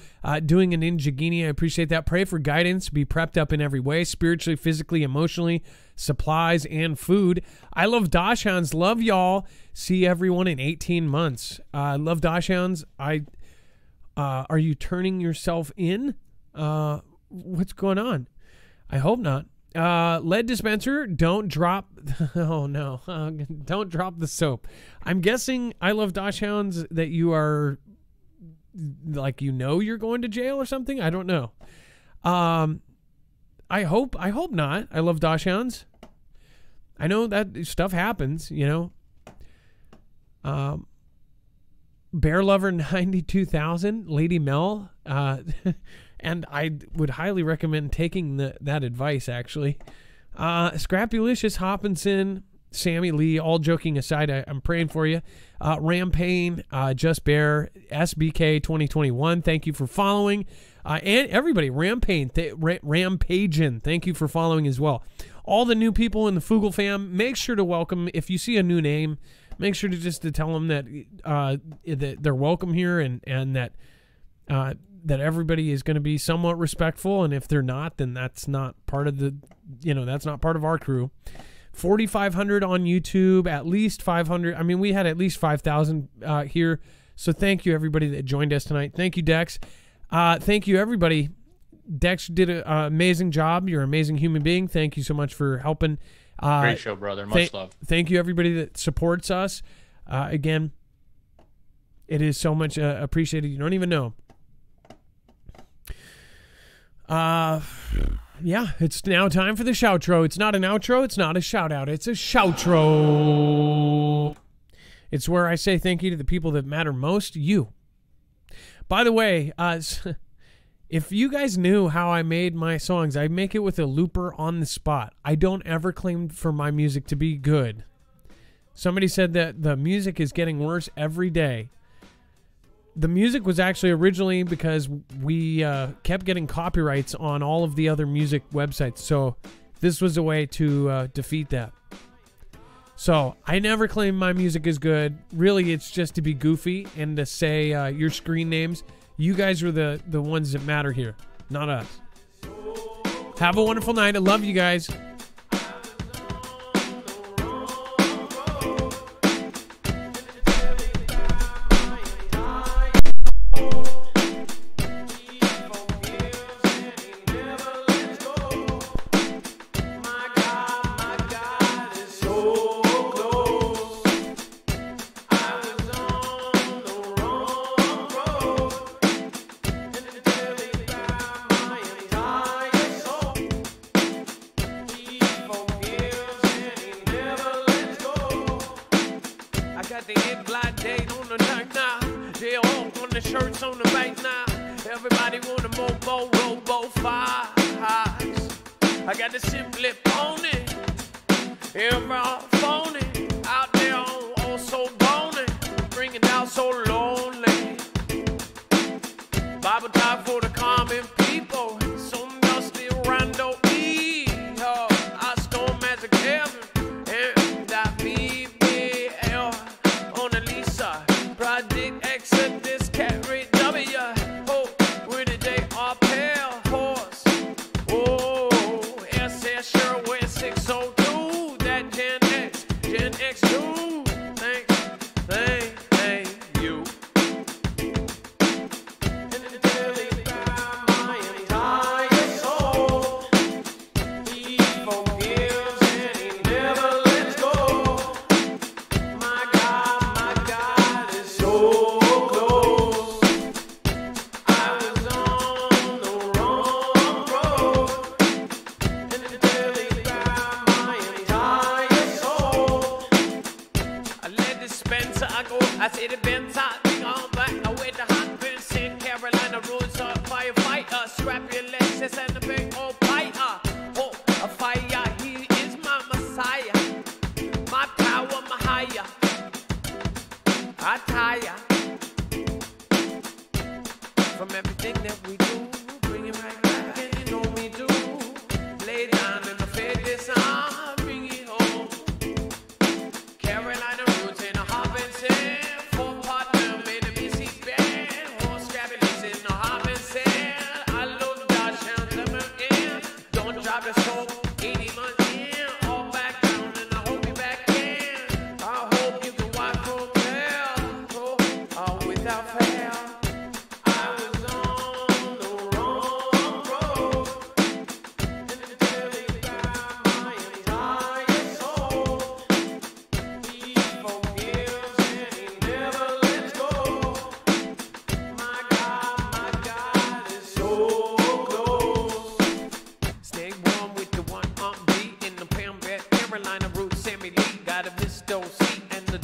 doing an Ninjagini. I appreciate that. Pray for guidance. Be prepped up in every way, spiritually, physically, emotionally, supplies, and food. I love Dachshunds. Love y'all. See everyone in 18 months. Love Dachshunds. Are you turning yourself in? What's going on? I hope not. Lead dispenser, don't drop. Oh no, don't drop the soap. I'm guessing I Love Dachshunds that you are like, you're going to jail or something. I don't know. I hope not. I Love Dachshunds. I know that stuff happens, Bear Lover 92,000, Lady Mel, and I would highly recommend taking that advice, actually. Scrappylicious Hopkinson, Sammy Lee, all joking aside, I'm praying for you. Rampain, Just Bear, SBK 2021, thank you for following. And everybody, Rampagin, thank you for following as well. All the new people in the Foogle fam, make sure to welcome. If you see a new name, make sure to tell them that that they're welcome here, and that that everybody is going to be somewhat respectful. And if they're not, then that's not part of that's not part of our crew. 4,500 on YouTube, at least 500. I mean, we had at least 5,000 here. So thank you everybody that joined us tonight. Thank you, Dex. Thank you everybody. Dex did an amazing job. You're an amazing human being. Thank you so much for helping.
Great show, brother. Much love.
Thank you, everybody that supports us. Again, it is so much appreciated. You don't even know. Yeah, it's now time for the shoutro. It's not an outro. It's not a shout out. It's a shoutro. It's where I say thank you to the people that matter most. You. By the way, if you guys knew how I made my songs, I make it with a looper on the spot. I don't ever claim for my music to be good. Somebody said that the music is getting worse every day. The music was actually originally because we kept getting copyrights on all of the other music websites. So this was a way to defeat that. So I never claim my music is good. Really, it's just to be goofy and to say your screen names. You guys are the ones that matter here, not us. Have a wonderful night. I love you guys.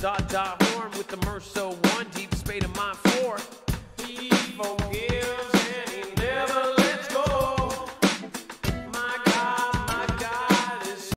dot horn with the Merso 1, deep spade of my 4. Forget